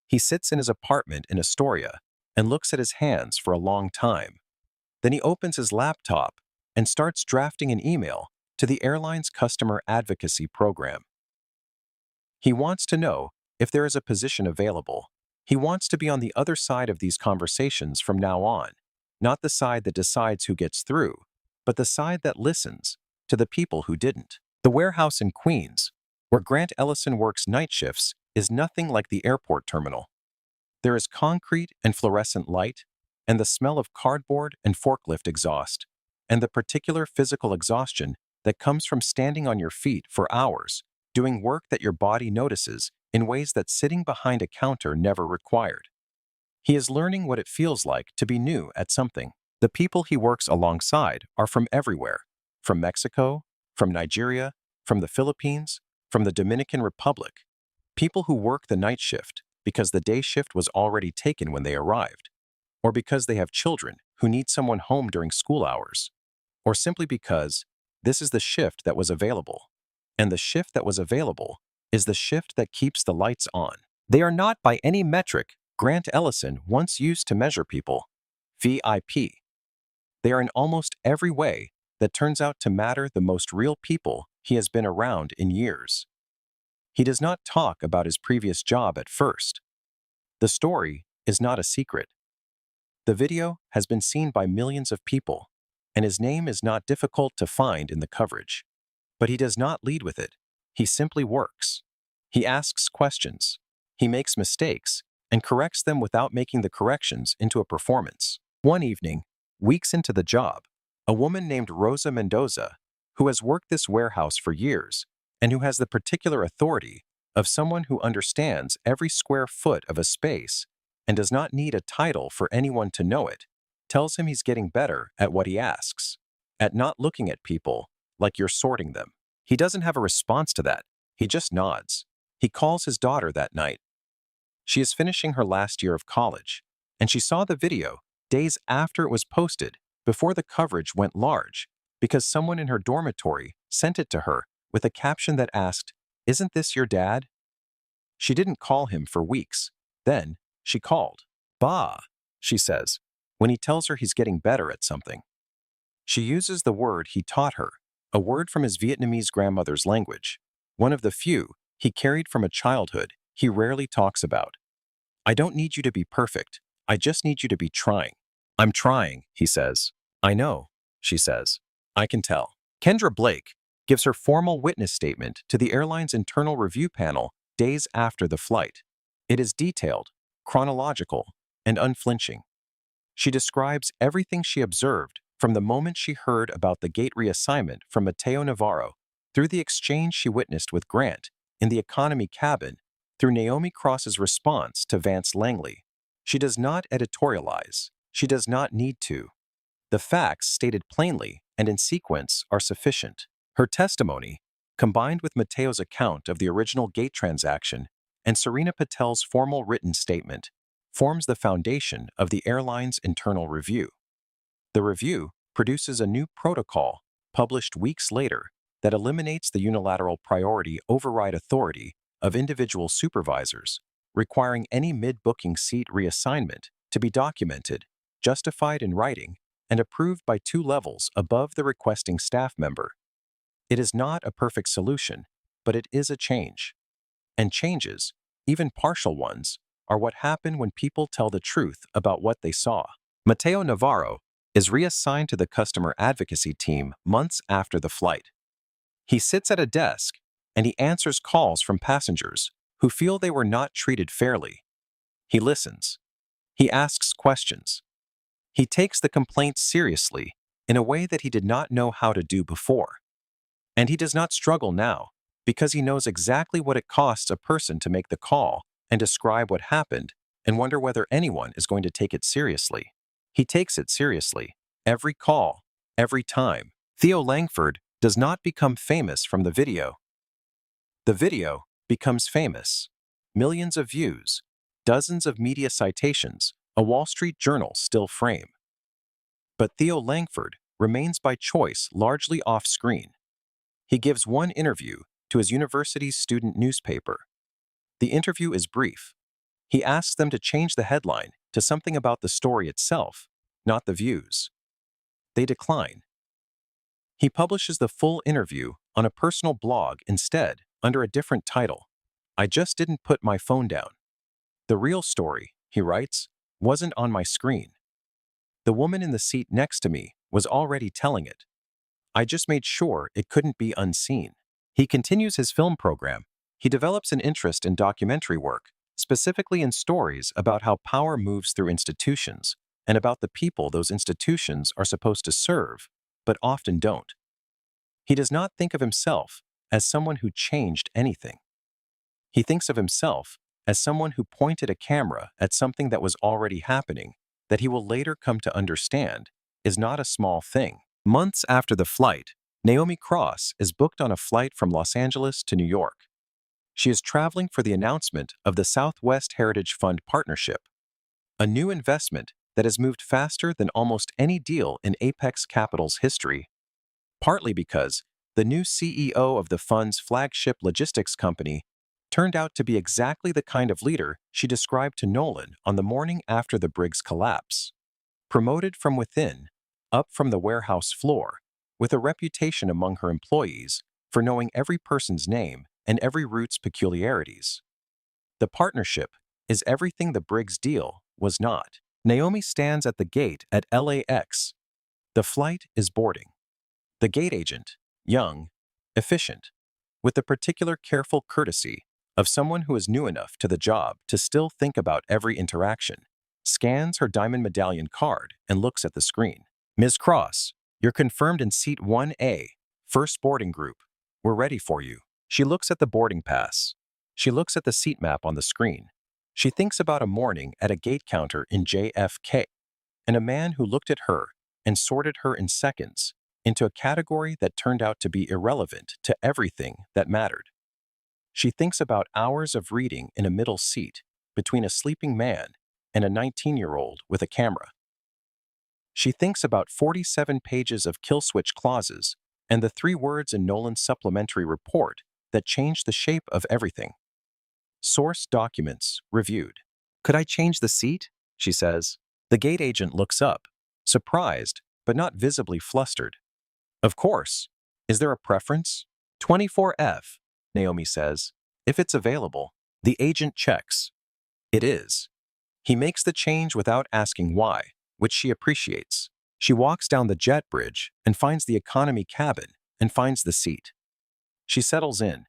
He sits in his apartment in Astoria and looks at his hands for a long time. Then he opens his laptop and starts drafting an email to the airline's customer advocacy program. He wants to know if there is a position available. He wants to be on the other side of these conversations from now on, not the side that decides who gets through, but the side that listens to the people who didn't. The warehouse in Queens, where Grant Ellison works night shifts, is nothing like the airport terminal. There is concrete and fluorescent light, and the smell of cardboard and forklift exhaust, and the particular physical exhaustion that comes from standing on your feet for hours, doing work that your body notices in ways that sitting behind a counter never required. He is learning what it feels like to be new at something. The people he works alongside are from everywhere, from Mexico, from Nigeria, from the Philippines, from the Dominican Republic. People who work the night shift because the day shift was already taken when they arrived, or because they have children who need someone home during school hours, or simply because this is the shift that was available. And the shift that was available is the shift that keeps the lights on. They are not by any metric Grant Ellison once used to measure people, VIP. They are in almost every way that turns out to matter the most real people he has been around in years. He does not talk about his previous job at first. The story is not a secret. The video has been seen by millions of people, and his name is not difficult to find in the coverage. But he does not lead with it. He simply works. He asks questions. He makes mistakes and corrects them without making the corrections into a performance. One evening, weeks into the job, a woman named Rosa Mendoza, who has worked this warehouse for years and who has the particular authority of someone who understands every square foot of a space and does not need a title for anyone to know it, tells him he's getting better at what he asks, at not looking at people like you're sorting them. He doesn't have a response to that. He just nods. He calls his daughter that night. She is finishing her last year of college, and she saw the video days after it was posted, before the coverage went large, because someone in her dormitory sent it to her with a caption that asked, "Isn't this your dad?" She didn't call him for weeks. Then, she called. "Bah," she says, when he tells her he's getting better at something. She uses the word he taught her, a word from his Vietnamese grandmother's language, one of the few he carried from a childhood he rarely talks about. "I don't need you to be perfect. I just need you to be trying." "I'm trying," he says. "I know," she says. "I can tell." Kendra Blake gives her formal witness statement to the airline's internal review panel days after the flight. It is detailed, chronological, and unflinching. She describes everything she observed from the moment she heard about the gate reassignment from Mateo Navarro, through the exchange she witnessed with Grant in the economy cabin, through Naomi Cross's response to Vance Langley. She does not editorialize. She does not need to. The facts stated plainly and in sequence are sufficient. Her testimony, combined with Mateo's account of the original gate transaction and Serena Patel's formal written statement, forms the foundation of the airline's internal review. The review produces a new protocol, published weeks later, that eliminates the unilateral priority override authority of individual supervisors, requiring any mid-booking seat reassignment to be documented, justified in writing, and approved by 2 levels above the requesting staff member. It is not a perfect solution, but it is a change. And changes, even partial ones, are what happen when people tell the truth about what they saw. Mateo Navarro is reassigned to the customer advocacy team months after the flight. He sits at a desk and he answers calls from passengers who feel they were not treated fairly. He listens. He asks questions. He takes the complaints seriously in a way that he did not know how to do before. And he does not struggle now because he knows exactly what it costs a person to make the call and describe what happened and wonder whether anyone is going to take it seriously. He takes it seriously. Every call, every time. Theo Langford does not become famous from the video. The video becomes famous. Millions of views, dozens of media citations, a Wall Street Journal still frame. But Theo Langford remains by choice largely off-screen. He gives one interview to his university's student newspaper. The interview is brief. He asks them to change the headline to something about the story itself, not the views. They decline. He publishes the full interview on a personal blog instead, under a different title. "I just didn't put my phone down. The real story," he writes, "wasn't on my screen. The woman in the seat next to me was already telling it. I just made sure it couldn't be unseen." He continues his film program. He develops an interest in documentary work, specifically in stories about how power moves through institutions and about the people those institutions are supposed to serve, but often don't. He does not think of himself as someone who changed anything. He thinks of himself as someone who pointed a camera at something that was already happening, that he will later come to understand is not a small thing. Months after the flight, Naomi Cross is booked on a flight from Los Angeles to New York. She is traveling for the announcement of the Southwest Heritage Fund Partnership, a new investment that has moved faster than almost any deal in Apex Capital's history, partly because the new CEO of the fund's flagship logistics company turned out to be exactly the kind of leader she described to Nolan on the morning after the Briggs collapse. Promoted from within, up from the warehouse floor, with a reputation among her employees for knowing every person's name and every route's peculiarities. The partnership is everything the Briggs deal was not. Naomi stands at the gate at LAX. The flight is boarding. The gate agent, young, efficient, with the particular careful courtesy of someone who is new enough to the job to still think about every interaction, scans her diamond medallion card and looks at the screen. "Ms. Cross, you're confirmed in seat 1A, first boarding group. We're ready for you." She looks at the boarding pass. She looks at the seat map on the screen. She thinks about a morning at a gate counter in JFK, and a man who looked at her and sorted her in seconds into a category that turned out to be irrelevant to everything that mattered. She thinks about hours of reading in a middle seat between a sleeping man and a 19-year-old with a camera. She thinks about 47 pages of kill switch clauses and the 3 words in Nolan's supplementary report that changed the shape of everything. Source documents reviewed. "Could I change the seat?" she says. The gate agent looks up, surprised, but not visibly flustered. "Of course. Is there a preference?" 24F, Naomi says. "If it's available." The agent checks. It is. He makes the change without asking why, which she appreciates. She walks down the jet bridge and finds the economy cabin and finds the seat. She settles in.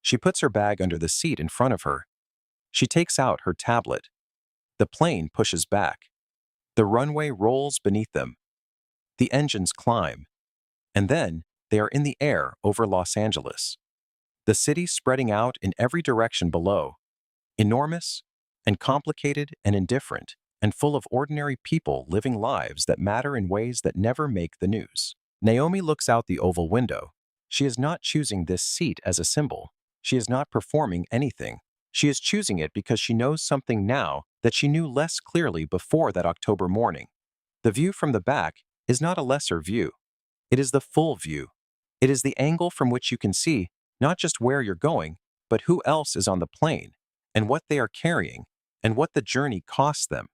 She puts her bag under the seat in front of her. She takes out her tablet. The plane pushes back. The runway rolls beneath them. The engines climb. And then they are in the air over Los Angeles. The city spreading out in every direction below, enormous and complicated and indifferent and full of ordinary people living lives that matter in ways that never make the news. Naomi looks out the oval window. She is not choosing this seat as a symbol. She is not performing anything. She is choosing it because she knows something now that she knew less clearly before that October morning. The view from the back is not a lesser view. It is the full view. It is the angle from which you can see not just where you're going, but who else is on the plane, and what they are carrying, and what the journey costs them,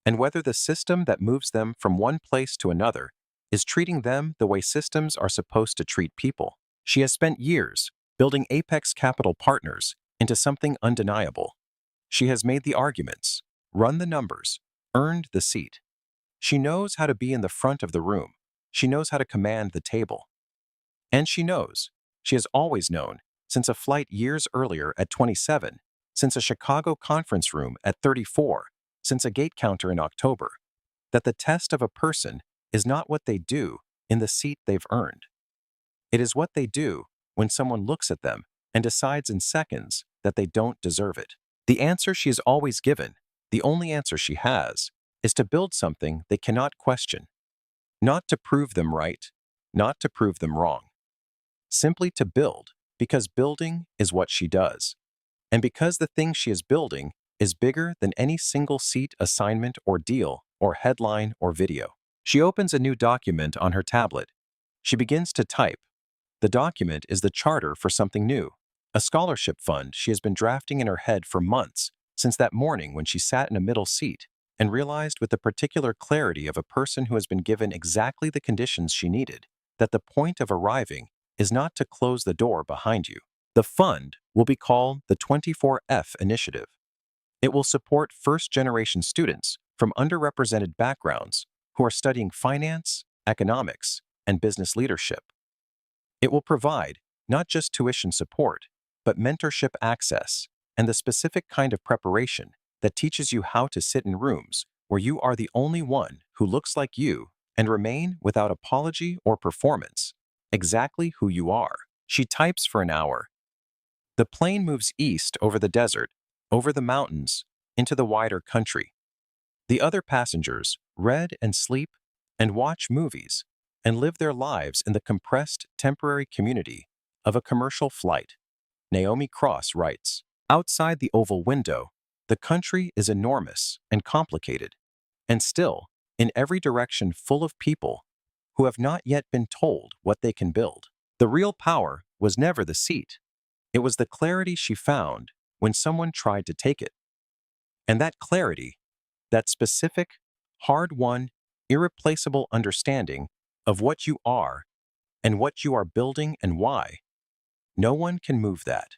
and whether the system that moves them from one place to another is treating them the way systems are supposed to treat people. She has spent years building Apex Capital Partners into something undeniable. She has made the arguments, run the numbers, earned the seat. She knows how to be in the front of the room. She knows how to command the table. And she has always known, since a flight years earlier at 27, since a Chicago conference room at 34, since a gate counter in October, that the test of a person is not what they do in the seat they've earned. It is what they do when someone looks at them and decides in seconds that they don't deserve it. The answer she has always given, the only answer she has, is to build something they cannot question. Not to prove them right, not to prove them wrong. Simply to build, because building is what she does. And because the thing she is building is bigger than any single seat assignment or deal or headline or video. She opens a new document on her tablet. She begins to type. The document is the charter for something new, a scholarship fund she has been drafting in her head for months, since that morning when she sat in a middle seat and realized with the particular clarity of a person who has been given exactly the conditions she needed, that the point of arriving is not to close the door behind you. The fund will be called the 24F Initiative. It will support first-generation students from underrepresented backgrounds who are studying finance, economics, and business leadership. It will provide not just tuition support, but mentorship access and the specific kind of preparation that teaches you how to sit in rooms where you are the only one who looks like you and remain without apology or performance, exactly who you are. She types for an hour. The plane moves east over the desert, over the mountains, into the wider country. The other passengers read and sleep and watch movies and live their lives in the compressed temporary community of a commercial flight. Naomi Cross writes, outside the oval window, the country is enormous and complicated, and still, in every direction full of people who have not yet been told what they can build. The real power was never the seat. It was the clarity she found when someone tried to take it. And that clarity, that specific, hard-won, irreplaceable understanding of what you are and what you are building and why, no one can move that.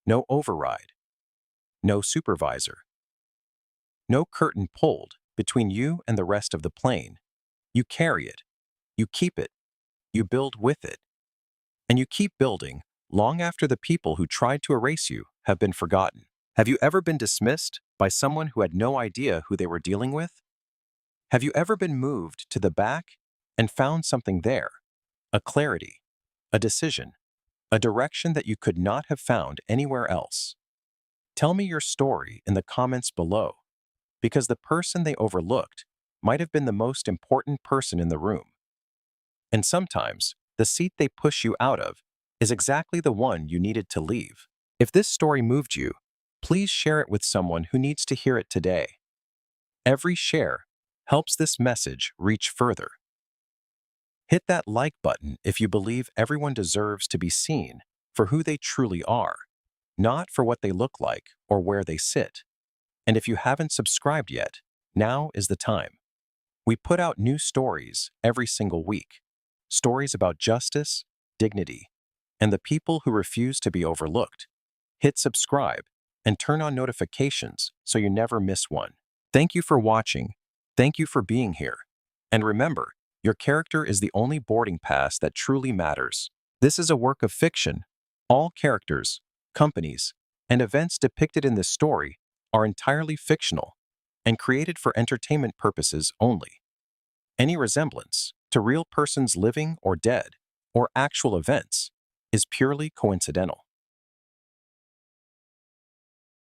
No override. No supervisor. No curtain pulled between you and the rest of the plane. You carry it. You keep it. You build with it. And you keep building long after the people who tried to erase you have been forgotten. Have you ever been dismissed by someone who had no idea who they were dealing with? Have you ever been moved to the back and found something there? A clarity, a decision, a direction that you could not have found anywhere else. Tell me your story in the comments below, because the person they overlooked might have been the most important person in the room. And sometimes, the seat they push you out of is exactly the one you needed to leave. If this story moved you, please share it with someone who needs to hear it today. Every share helps this message reach further. Hit that like button if you believe everyone deserves to be seen for who they truly are, not for what they look like or where they sit. And if you haven't subscribed yet, now is the time. We put out new stories every single week. Stories about justice, dignity, and the people who refuse to be overlooked. Hit subscribe and turn on notifications so you never miss one. Thank you for watching. Thank you for being here. And remember, your character is the only boarding pass that truly matters. This is a work of fiction. All characters, companies, and events depicted in this story are entirely fictional and created for entertainment purposes only. Any resemblance to real persons living or dead, or actual events, is purely coincidental.